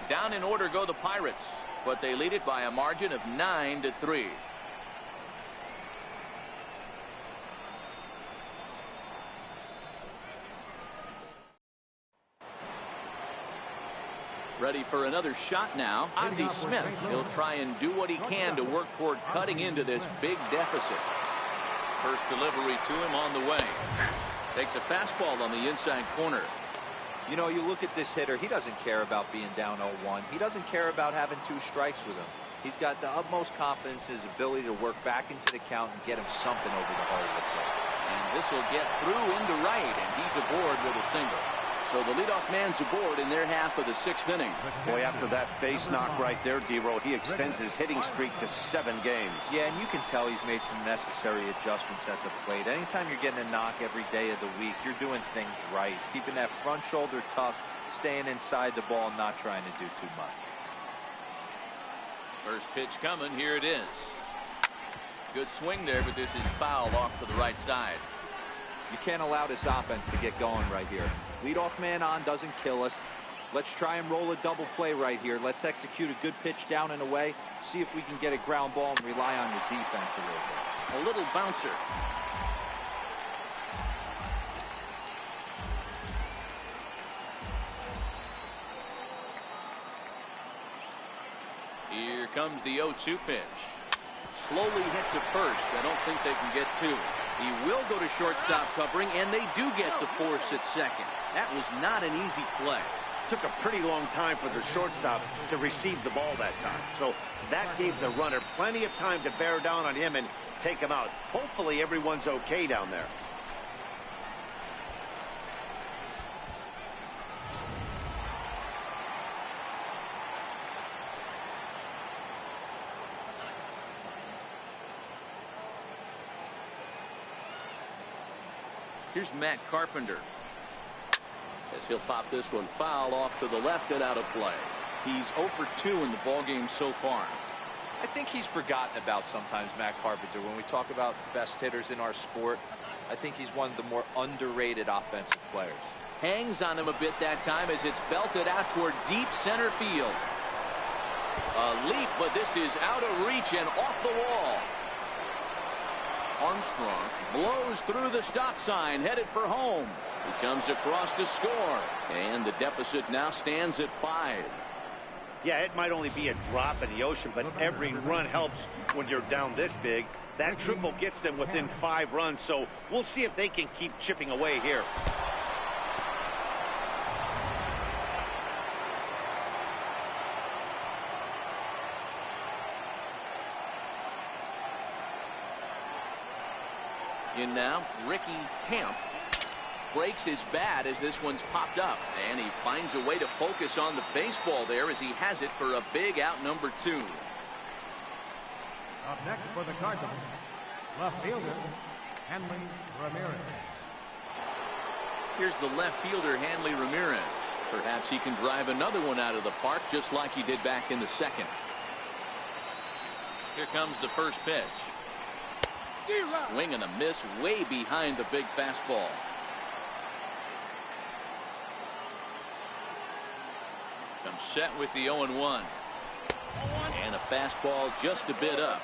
Down in order go the Pirates, but they lead it by a margin of 9-3. Ready for another shot now. Ozzie Smith. He'll try and do what he can to work toward cutting into this big deficit. First delivery to him on the way. Takes a fastball on the inside corner. You know, you look at this hitter, he doesn't care about being down 0-1. He doesn't care about having 2 strikes with him. He's got the utmost confidence in his ability to work back into the count and get him something over the hole with it. And this will get through into right, and he's aboard with a single. So the leadoff man's aboard in their half of the 6th inning. Boy, after that base knock right there, D-Row, he extends his hitting streak to 7 games. Yeah, and you can tell he's made some necessary adjustments at the plate. Anytime you're getting a knock every day of the week, you're doing things right. He's keeping that front shoulder tucked, staying inside the ball, not trying to do too much. First pitch coming. Here it is. Good swing there, but this is foul off to the right side. You can't allow this offense to get going right here. Leadoff man on doesn't kill us. Let's try and roll a double play right here. Let's execute a good pitch down and away. See if we can get a ground ball and rely on your defense a little bit. A little bouncer. Here comes the 0-2 pitch. Slowly hit to first. I don't think they can get 2. He will go to shortstop covering, and they do get the force at second. That was not an easy play. Took a pretty long time for the shortstop to receive the ball that time. So that gave the runner plenty of time to bear down on him and take him out. Hopefully everyone's okay down there. Here's Matt Carpenter. As he'll pop this one foul off to the left and out of play. He's 0 for 2 in the ballgame so far. I think he's forgotten about sometimes, Matt Carpenter. When we talk about the best hitters in our sport, I think he's one of the more underrated offensive players. Hangs on him a bit that time as it's belted out toward deep center field. A leap, but this is out of reach and off the wall. Armstrong blows through the stop sign, headed for home. He comes across to score, and the deficit now stands at 5. Yeah, it might only be a drop in the ocean, but every run helps when you're down this big. That triple gets them within 5 runs, so we'll see if they can keep chipping away here. In now, Ricky Camp breaks his bat as this one's popped up, and he finds a way to focus on the baseball there as he has it for a big out number 2. Up next for the Cardinals, left fielder, Hanley Ramirez. Here's the left fielder, Hanley Ramirez. Perhaps he can drive another one out of the park just like he did back in the 2nd. Here comes the first pitch. Swing and a miss way behind the big fastball. Comes set with the 0-1. And a fastball just a bit up.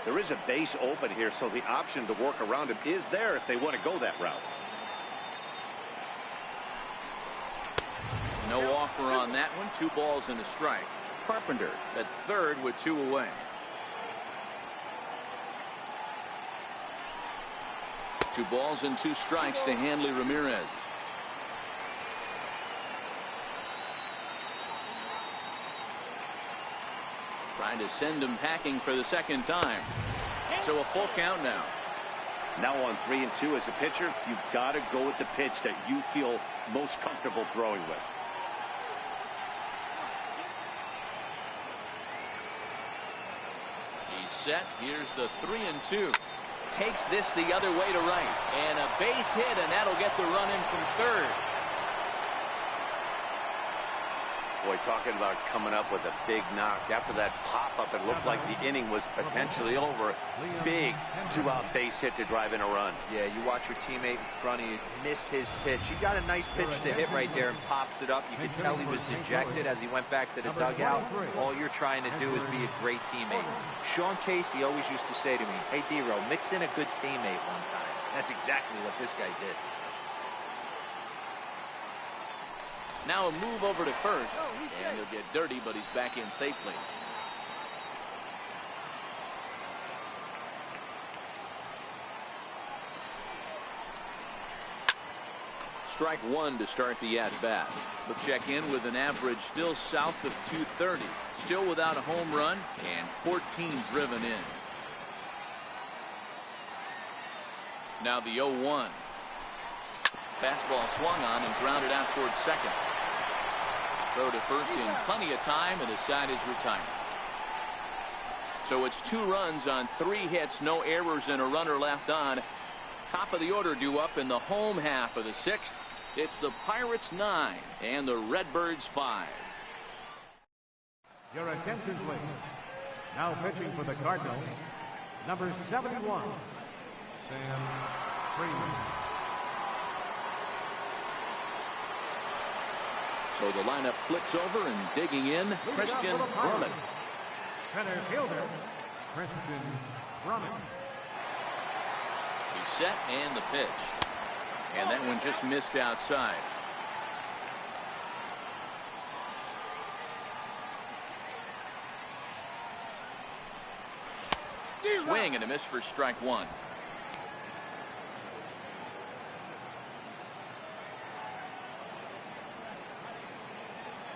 There is a base open here, so the option to work around him is there if they want to go that route. No offer on that one. 2 balls and a strike. Carpenter at third with 2 away. Two balls and 2 strikes to Hanley Ramirez. Trying to send him packing for the 2nd time. So a full count now. Now on 3-2 as a pitcher, you've got to go with the pitch that you feel most comfortable throwing with. He's set. Here's the 3-2. Takes this the other way to right, and a base hit, and that'll get the run in from third. Boy, talking about coming up with a big knock. After that pop-up, it looked like the inning was potentially over. Big 2-out base hit to drive in a run. Yeah, you watch your teammate in front of you miss his pitch. He got a nice pitch to hit right there and pops it up. You could tell he was dejected as he went back to the dugout. All you're trying to do is be a great teammate. Sean Casey always used to say to me, hey, D-Row, mix in a good teammate one time. That's exactly what this guy did. Now a move over to first, and he'll get dirty, but he's back in safely. Strike one to start the at-bat. He'll check in with an average still south of 230. Still without a home run and 14 driven in. Now the 0-1. Fastball swung on and grounded out towards second. Throw to first in plenty of time, and his side is retired. So it's 2 runs on 3 hits, no errors, and a runner left on. Top of the order due up in the home half of the 6th. It's the Pirates 9 and the Redbirds 5. Your attention, please. Now pitching for the Cardinals, number 71, Sam Freeman. So the lineup flips over, and digging in, Christian Brummett. Center fielder, Christian Brummett. He's set, and the pitch. And that one just missed outside. Swing and a miss for strike one.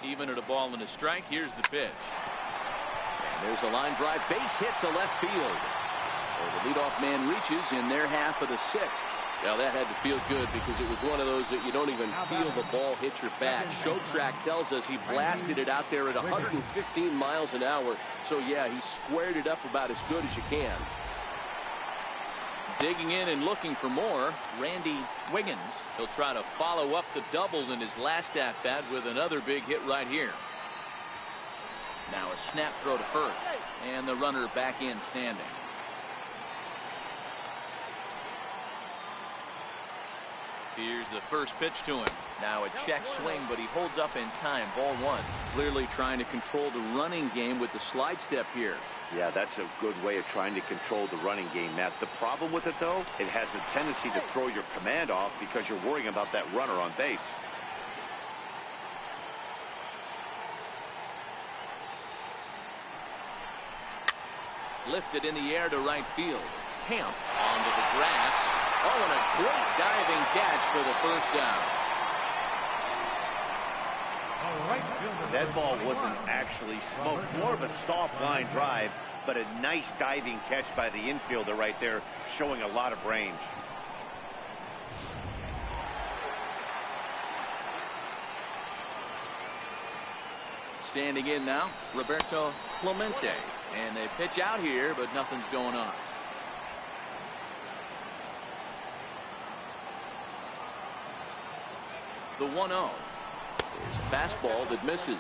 Even at a ball and a strike, here's the pitch. And there's a line drive, base hit to left field. So the leadoff man reaches in their half of the 6th. Now that had to feel good, because it was one of those that you don't even feel the ball hit your bat. Show track tells us he blasted it out there at 115 miles an hour. So yeah, he squared it up about as good as you can. Digging in and looking for more, Randy Wiggins. He'll try to follow up the double in his last at-bat with another big hit right here. Now a snap throw to first, and the runner back in standing. Here's the first pitch to him. Now a check swing, but he holds up in time. Ball one. Clearly trying to control the running game with the slide step here. Yeah, that's a good way of trying to control the running game, Matt. The problem with it, though, it has a tendency to throw your command off because you're worrying about that runner on base. Lifted in the air to right field. Camp onto the grass. Oh, and a great diving catch for the first down. That ball wasn't actually smoked, more of a soft line drive, but a nice diving catch by the infielder right there, showing a lot of range. Standing in now, Roberto Clemente. And they pitch out here, but nothing's going on. The 1-0 is a fastball that misses.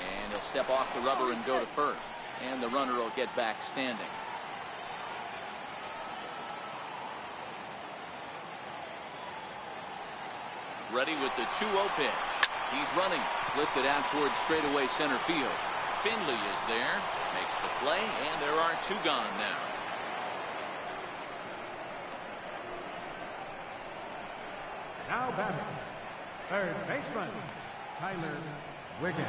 And he'll step off the rubber and go to first. And the runner will get back standing. Ready with the 2-0 pitch. He's running. Lifted out towards straightaway center field. Finley is there, makes the play, and there are 2 gone now. Now batting, third baseman, Tyler Wiggins.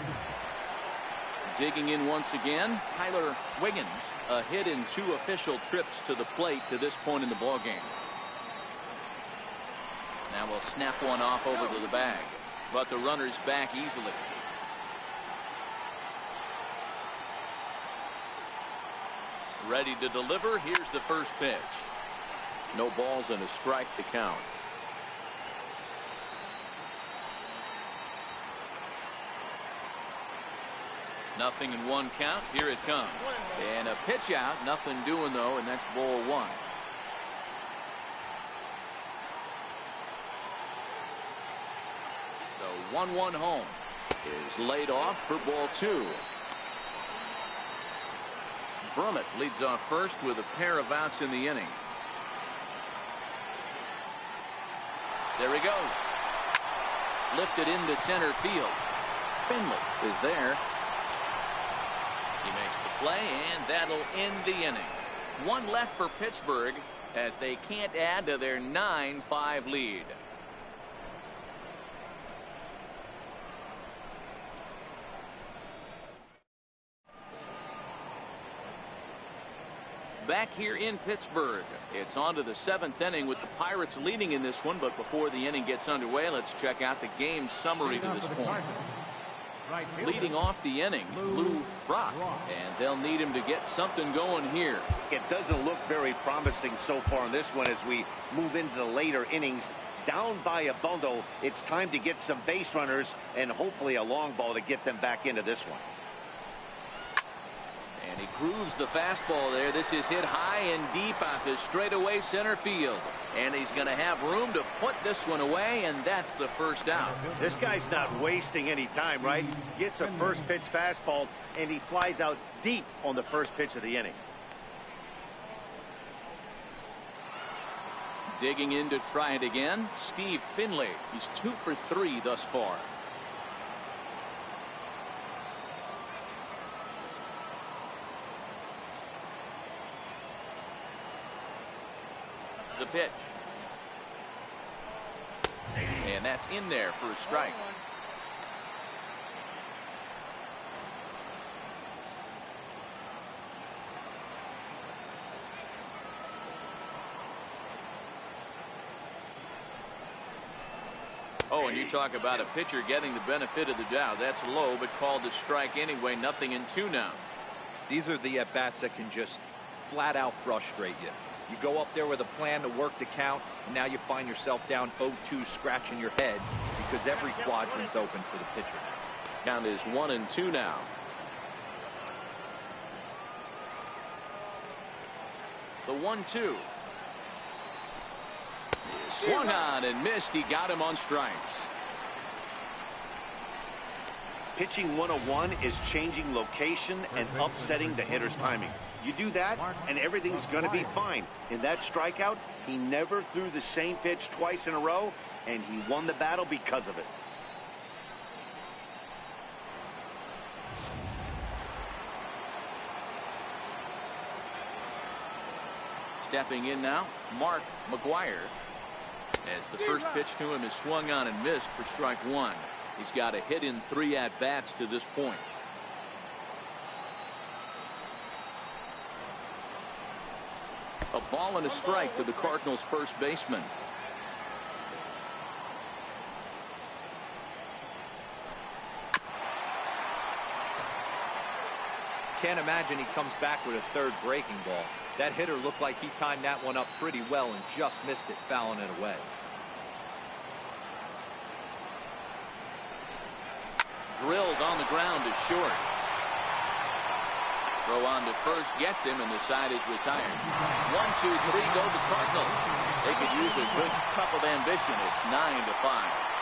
Digging in once again, Tyler Wiggins, a hit in 2 official trips to the plate to this point in the ballgame. Now we'll snap one off over to the bag, but the runner's back easily. Ready to deliver. Here's the first pitch. No balls and a strike to count. Nothing in 1 count. Here it comes. And a pitch out. Nothing doing though, and that's ball 1. The 1-1 home is laid off for ball 2. Brummett leads off first with a pair of outs in the inning. There he goes. Lifted into center field. Finley is there. He makes the play, and that'll end the inning. One left for Pittsburgh as they can't add to their 9-5 lead. Back here in Pittsburgh, it's on to the 7th inning with the Pirates leading in this one. But before the inning gets underway, let's check out the game summary to this point. Leading off the inning, Lou Brock, and they'll need him to get something going here. It doesn't look very promising so far in this one as we move into the later innings. Down by a bundle, it's time to get some base runners and hopefully a long ball to get them back into this one. And he grooves the fastball there. This is hit high and deep out to straightaway center field. And he's going to have room to put this one away, and that's the first out. This guy's not wasting any time, right? Gets a first pitch fastball, and he flies out deep on the first pitch of the inning. Digging in to try it again, Steve Finley. He's 2 for 3 thus far. The pitch. And that's in there for a strike. Oh, and you talk about a pitcher getting the benefit of the doubt. That's low, but called a strike anyway. 0-2 now. These are the at-bats that can just flat out frustrate you. You go up there with a plan to work the count, and now you find yourself down 0-2, scratching your head because every quadrant's open for the pitcher. Count is 1-2 now. The 1-2. Swung on and missed. He got him on strikes. Pitching 101 is changing location and upsetting the hitter's timing. You do that, and everything's going to be fine. In that strikeout, he never threw the same pitch twice in a row, and he won the battle because of it. Stepping in now, Mark McGuire. As the first pitch to him is swung on and missed for strike 1. He's got a hit in 3 at-bats to this point. A ball and a strike to the Cardinals' first baseman. Can't imagine he comes back with a third breaking ball. That hitter looked like he timed that one up pretty well and just missed it, fouling it away. Drilled on the ground to short. Throw on to first gets him, and the side is retired. 1, 2, 3 go the Cardinals. They could use a good cup of ambition. It's 9-5.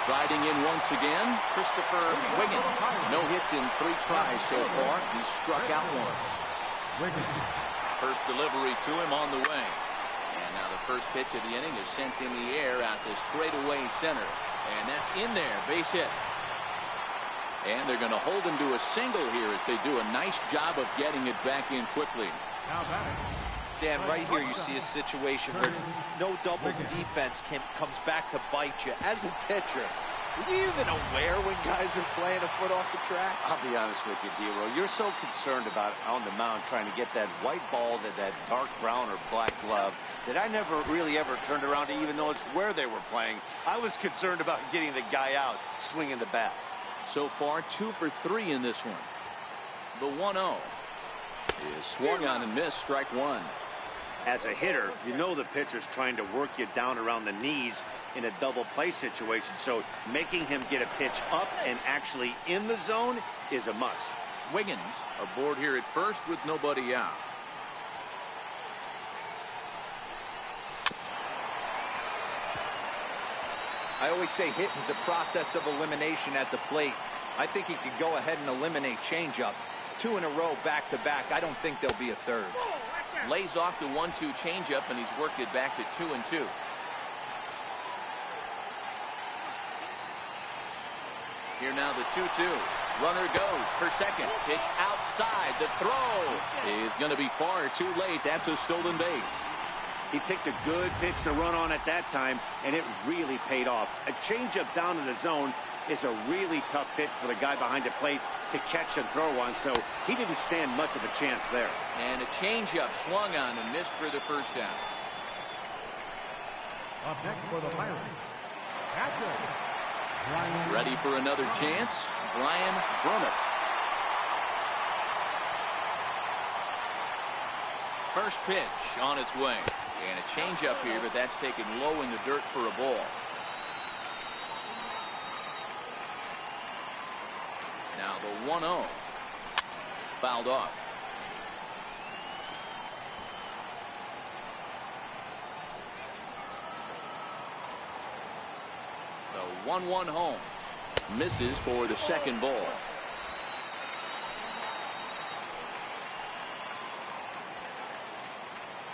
Riding in once again, Christopher Wiggins. No hits in 3 tries so far. He's struck out once. First delivery to him on the way. And now the first pitch of the inning is sent in the air out to straightaway center. And that's in there, base hit. And they're going to hold him to a single here as they do a nice job of getting it back in quickly. Dan, right here you see a situation where no doubles defense comes back to bite you. As a pitcher, are you even aware when guys are playing a foot off the track? I'll be honest with you, D-Row. You're so concerned about on the mound trying to get that white ball to that dark brown or black glove that I never really ever turned around to even notice where they were playing. I was concerned about getting the guy out swinging the bat. So far, 2 for 3 in this one. The 1-0 is swung on and missed, strike 1. As a hitter, you know the pitcher's trying to work you down around the knees in a double play situation, so making him get a pitch up and actually in the zone is a must. Wiggins aboard here at first with nobody out. I always say hitting's a process of elimination at the plate. I think he could go ahead and eliminate changeup. 2 in a row back-to-back. I don't think there'll be a third. Lays off the 1-2 changeup, and he's worked it back to 2-2. Here now the 2-2. Runner goes for second. Pitch outside. The throw is going to be far too late. That's a stolen base. He picked a good pitch to run on at that time, and it really paid off. A changeup down in the zone is a really tough pitch for the guy behind the plate to catch and throw on, so he didn't stand much of a chance there. And a changeup swung on and missed for the first down. Up next for the Pirates, ready for another chance, Brian Brummett. First pitch on its way. And a changeup here, but that's taken low in the dirt for a ball. Now the 1-0. Fouled off. The 1-1 home. Misses for the second ball.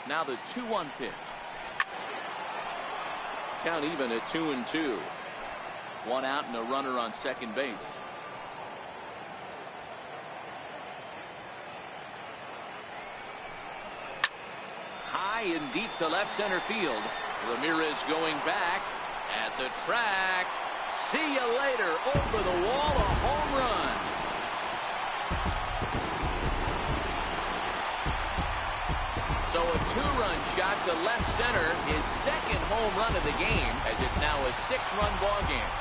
Now the 2-1 pitch. Count even at 2-2. One out and a runner on second base. High and deep to left center field. Ramirez going back at the track. See you later. Over the wall, a home run. So a two-run shot to left center, his second home run of the game, as it's now a 6-run ball game.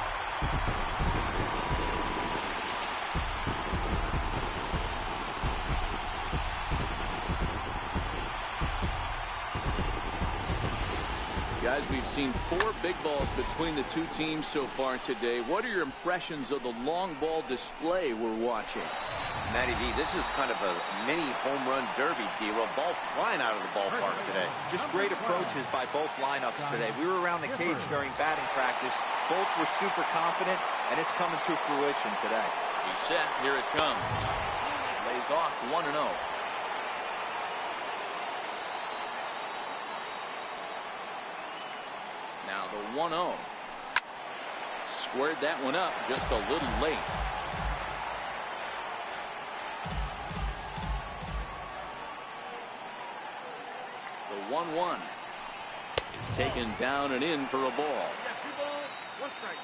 Guys, we've seen 4 big balls between the two teams so far today. What are your impressions of the long ball display we're watching? Matty V, this is kind of a mini home run derby deal. A ball flying out of the ballpark today. Just great approaches by both lineups today. We were around the cage during batting practice. Both were super confident, and it's coming to fruition today. He's set. Here it comes. Lays off 1-0. Now the 1-0. Squared that one up just a little late. The 1-1. It's taken down and in for a ball. 2 balls, 1 strike.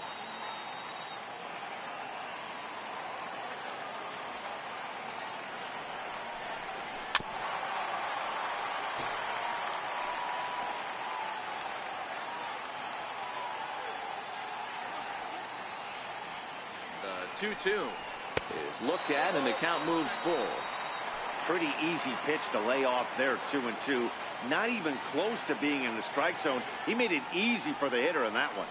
The 2-2 is looked at and the count moves full. Pretty easy pitch to lay off there, 2-2. Not even close to being in the strike zone. He made it easy for the hitter in that one.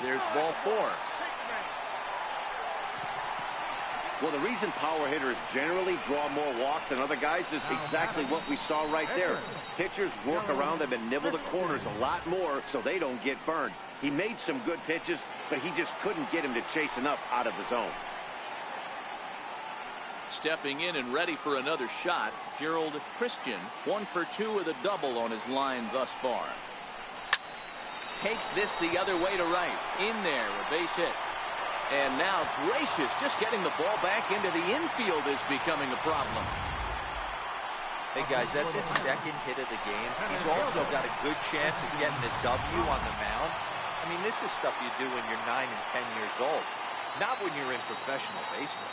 There's ball 4. Well, the reason power hitters generally draw more walks than other guys is exactly what we saw right there. Pitchers work around them and nibble the corners a lot more so they don't get burned. He made some good pitches, but he just couldn't get him to chase enough out of the zone. Stepping in and ready for another shot, Gerald Christian, 1 for 2 with a double on his line thus far. Takes this the other way to right. In there, a base hit. And now gracious, just getting the ball back into the infield is becoming a problem. Hey guys, that's his second hit of the game. He's also got a good chance of getting a W on the mound. I mean, this is stuff you do when you're 9 and 10 years old, not when you're in professional baseball.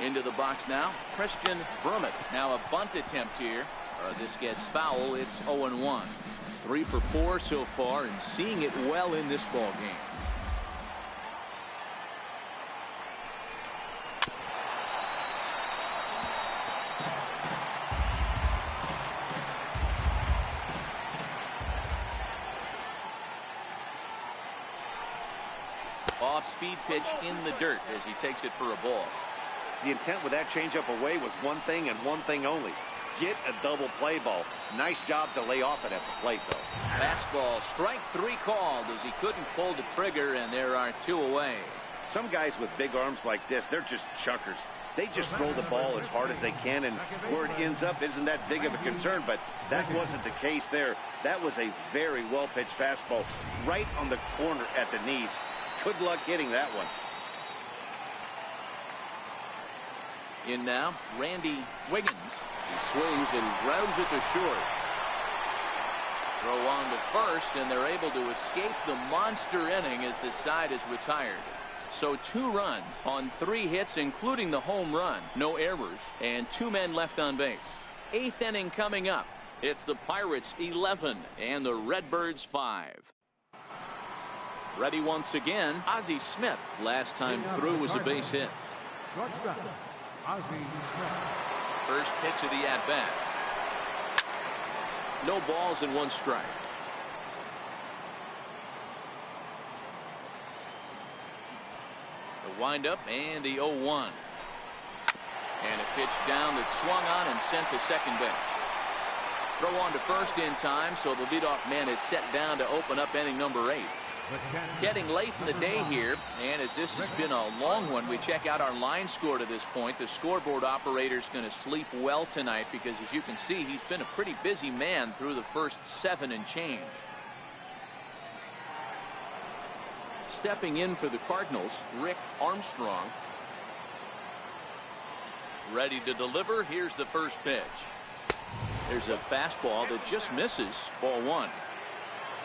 Into the box now, Christian Brummett. Now a bunt attempt here. This gets foul. It's 0-1. 3 for 4 so far and seeing it well in this ball game. Off-speed pitch in the dirt as he takes it for a ball. The intent with that changeup away was one thing and one thing only. Get a double play ball. Nice job to lay off it at the plate, though. Fastball, strike 3 called as he couldn't pull the trigger, and there are 2 away. Some guys with big arms like this, they're just chuckers. They just throw the ball as hard as they can, and where it ends up isn't that big of a concern, but that wasn't the case there. That was a very well-pitched fastball right on the corner at the knees. Good luck hitting that one. In now, Randy Wiggins. He swings and grounds it to short. Throw on to first, and they're able to escape the monster inning as the side is retired. So 2 runs on 3 hits, including the home run. No errors, and 2 men left on base. 8th inning coming up. It's the Pirates 11 and the Redbirds 5. Ready once again, Ozzie Smith. Last time through was a base hit. First pitch of the at-bat. No balls and 1 strike. The windup and the 0-1. And a pitch down that swung on and sent to second base. Throw on to first in time, so the leadoff man is set down to open up inning number 8. Getting late in the day here, and as this has been a long one, we check out our line score to this point. The scoreboard operator's going to sleep well tonight because, as you can see, he's been a pretty busy man through the first 7 and change. Stepping in for the Cardinals, Rick Armstrong. Ready to deliver. Here's the first pitch. There's a fastball that just misses. Ball 1.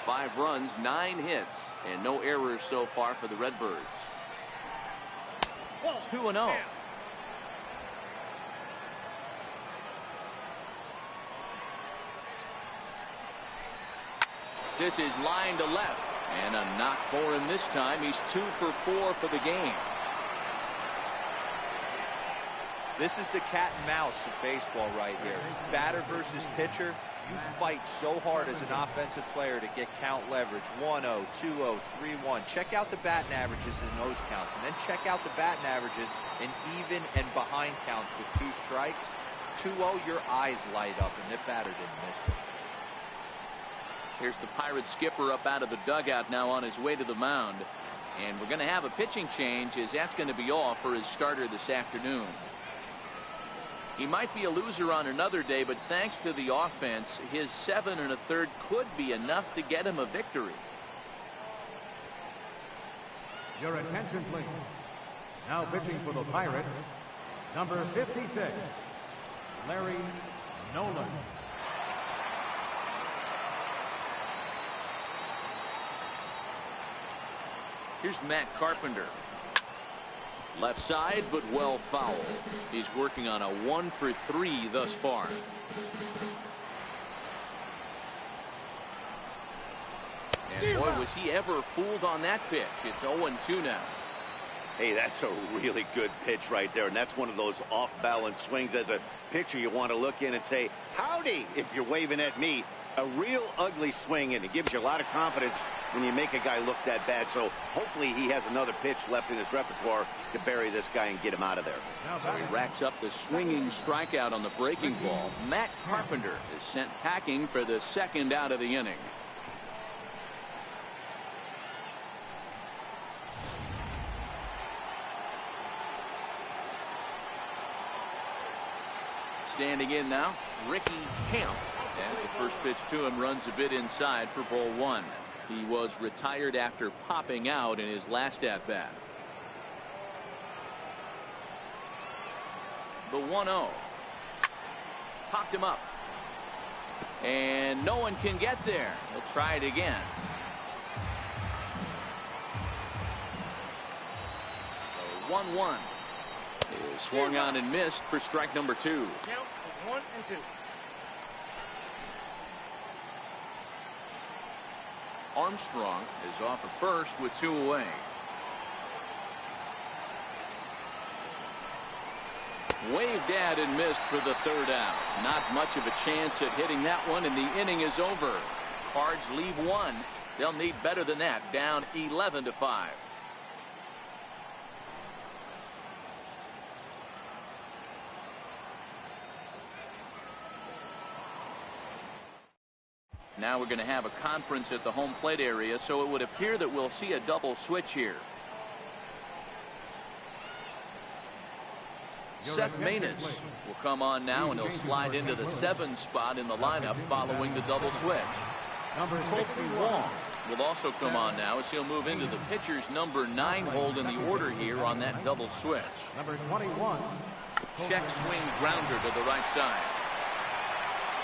5 runs, 9 hits, and no errors so far for the Redbirds. 2-0. This is line to left, and a knock for him this time. He's 2 for 4 for the game. This is the cat and mouse of baseball right here. Batter versus pitcher. You fight so hard as an offensive player to get count leverage. 1-0, 2-0, 3-1. Check out the batting averages in those counts, and then check out the batting averages in even and behind counts with 2 strikes. 2-0, your eyes light up, and the batter didn't miss it. Here's the Pirates skipper up out of the dugout now on his way to the mound. And we're going to have a pitching change, as that's going to be all for his starter this afternoon. He might be a loser on another day, but thanks to the offense, his 7 1/3 could be enough to get him a victory. Your attention, please. Now pitching for the Pirates, number 56, Larry Nolan. Here's Matt Carpenter. Left side, but well foul. He's working on a 1 for 3 thus far. And boy, was he ever fooled on that pitch. It's 0-2 now. Hey, that's a really good pitch right there, and that's one of those off-balance swings. As a pitcher, you want to look in and say, howdy, if you're waving at me. A real ugly swing, and it gives you a lot of confidence when you make a guy look that bad. So hopefully he has another pitch left in his repertoire to bury this guy and get him out of there. So he racks up the swinging strikeout on the breaking ball. Matt Carpenter is sent packing for the 2nd out of the inning. Standing in now, Ricky Camp. As the first pitch to him runs a bit inside for ball 1. He was retired after popping out in his last at-bat. The 1-0. Popped him up. And no one can get there. He'll try it again. So 1-1. Is swung on and missed for strike number 2. Count 1 and 2. Armstrong is off at first with 2 away. Waved at and missed for the 3rd out. Not much of a chance at hitting that one, and the inning is over. Cards leave 1. They'll need better than that. Down 11-5. Now we're going to have a conference at the home plate area, so it would appear that we'll see a double switch here. Seth Maness will come on now, and he'll slide into the 7 spot in the lineup following the double switch. Colton Wong will also come on now as he'll move into the pitcher's number 9 hold in the order here on that double switch. Number 21. Check swing grounder to the right side.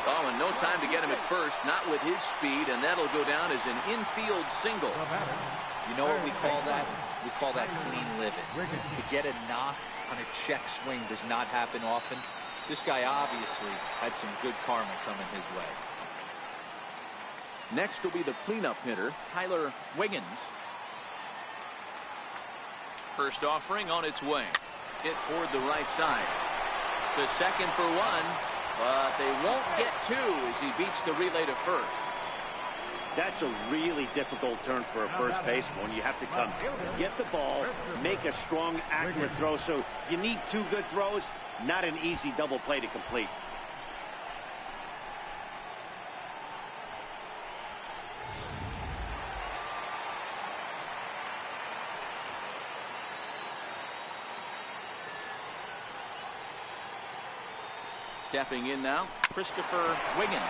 Oh, and no time to get him at first, not with his speed, and that'll go down as an infield single. You know what we call that? We call that clean living. To get a knock on a check swing does not happen often. This guy obviously had some good karma coming his way. Next will be the cleanup hitter, Tyler Wiggins. First offering on its way. Hit toward the right side. To second for 1, but they won't get 2 as he beats the relay to first. That's a really difficult turn for a first baseman when you have to come get the ball, make a strong, accurate throw. So you need 2 good throws, not an easy double play to complete. Stepping in now, Christopher Wiggins,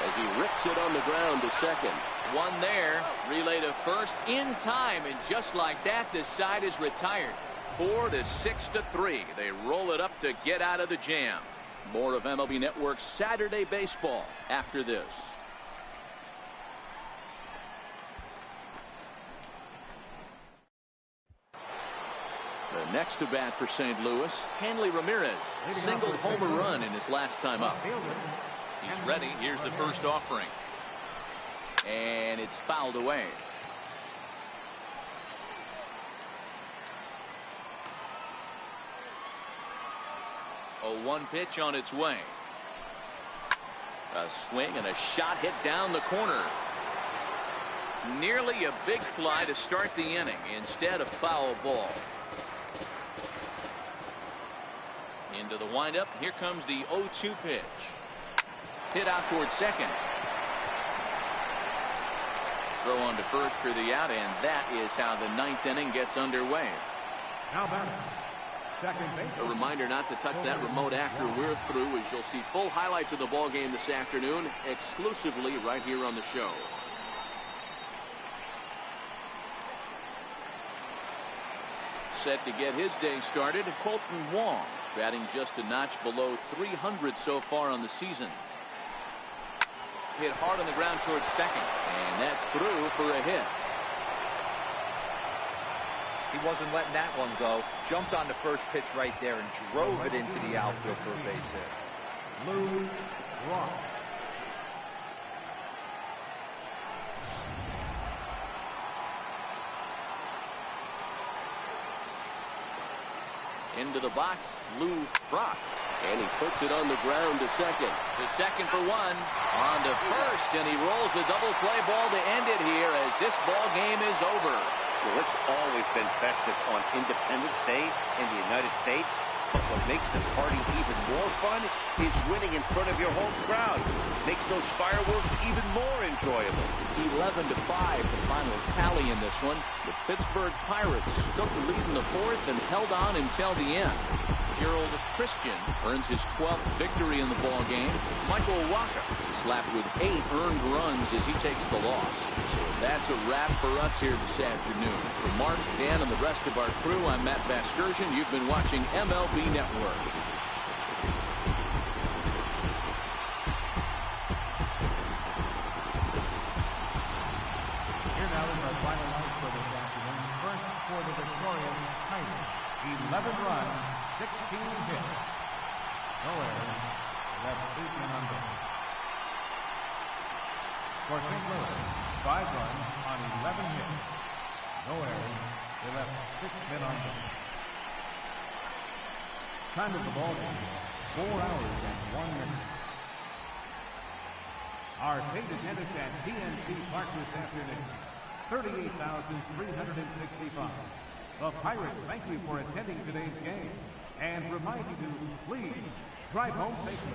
as he rips it on the ground to second. 1 there, relay to first in time, and just like that, this side is retired. 4 to 6 to 3. They roll it up to get out of the jam. More of MLB Network's Saturday Baseball after this. The next to bat for St. Louis, Hanley Ramirez, singled home a run in his last time up. He's ready. Here's the first offering. And it's fouled away. A 1 pitch on its way. A swing and a shot hit down the corner. Nearly a big fly to start the inning. Instead, a foul ball. Into the windup. Here comes the 0-2 pitch. Hit out towards second. Throw on to first for the out, and that is how the 9th inning gets underway. Now back. Second base. A reminder not to touch that remote after we're through, as you'll see full highlights of the ball game this afternoon exclusively right here on the show. Set to get his day started, Colton Wong, batting just a notch below 300 so far on the season. Hit hard on the ground towards second, and that's through for a hit. He wasn't letting that one go. Jumped on the first pitch right there and drove it into the outfield for a base hit. Lou Rock. Into the box, Lou Brock. And he puts it on the ground to second. To second for 1. On to first, and he rolls the double play ball to end it here as this ball game is over. Well, it's always been festive on Independence Day in the United States. But what makes the party even more fun is winning in front of your home crowd. Makes those fireworks even more enjoyable. 11-5 the final tally in this one. The Pittsburgh Pirates took the lead in the 4th and held on until the end. Gerald Christian earns his 12th victory in the ball game. Michael Wacha slapped with 8 earned runs as he takes the loss. So that's a wrap for us here this afternoon. For Mark, Dan, and the rest of our crew, I'm Matt Vasgersian. You've been watching MLB Network. Here now is our final line for this afternoon. First for the victorious Pirates. 11 runs, 16 hits. No errors. Left 8 men on base. For St. Louis, 5 runs on 11 hits. No errors. They left 6 men on base. Time of the ball game, 4 hours and 1 minute. Our paid attendance at PNC Park this afternoon, 38,365. The Pirates thank you for attending today's game and remind you to please drive home safely.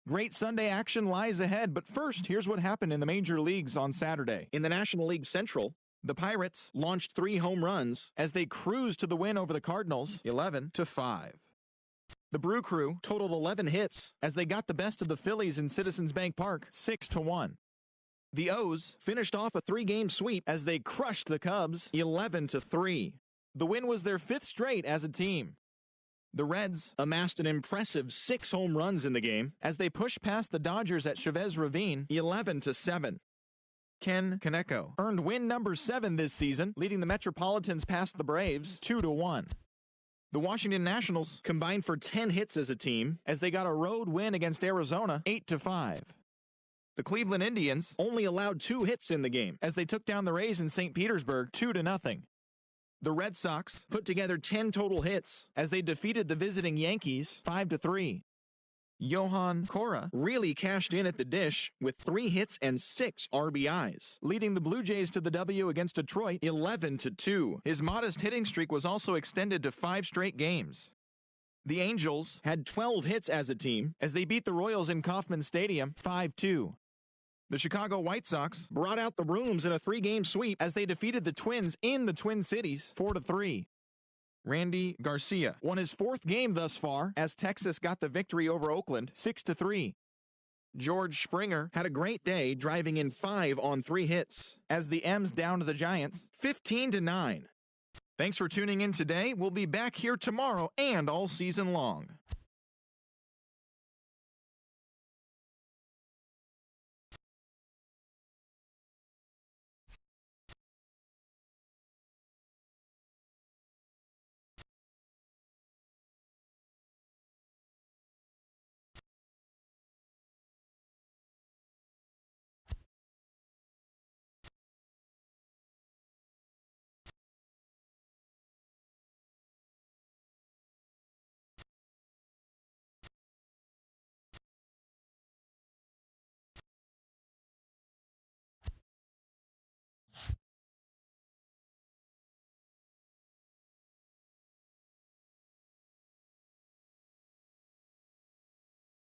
Great Sunday action lies ahead, but first, here's what happened in the major leagues on Saturday. In the National League Central, the Pirates launched 3 home runs as they cruised to the win over the Cardinals, 11-5. The Brew Crew totaled 11 hits as they got the best of the Phillies in Citizens Bank Park, 6-1. The O's finished off a 3-game sweep as they crushed the Cubs, 11-3. The win was their 5th straight as a team. The Reds amassed an impressive 6 home runs in the game as they pushed past the Dodgers at Chavez Ravine, 11-7. Ken Kaneko earned win number 7 this season, leading the Metropolitans past the Braves, 2-1. The Washington Nationals combined for 10 hits as a team as they got a road win against Arizona, 8-5. The Cleveland Indians only allowed 2 hits in the game as they took down the Rays in St. Petersburg, 2-0. The Red Sox put together 10 total hits as they defeated the visiting Yankees 5-3. Johan Cora really cashed in at the dish with 3 hits and 6 RBIs, leading the Blue Jays to the W against Detroit 11-2. His modest hitting streak was also extended to 5 straight games. The Angels had 12 hits as a team as they beat the Royals in Kauffman Stadium 5-2. The Chicago White Sox brought out the rooms in a 3-game sweep as they defeated the Twins in the Twin Cities 4-3. Randy Garcia won his 4th game thus far as Texas got the victory over Oakland 6-3. George Springer had a great day driving in 5 on 3 hits as the M's downed the Giants 15-9. Thanks for tuning in today. We'll be back here tomorrow and all season long.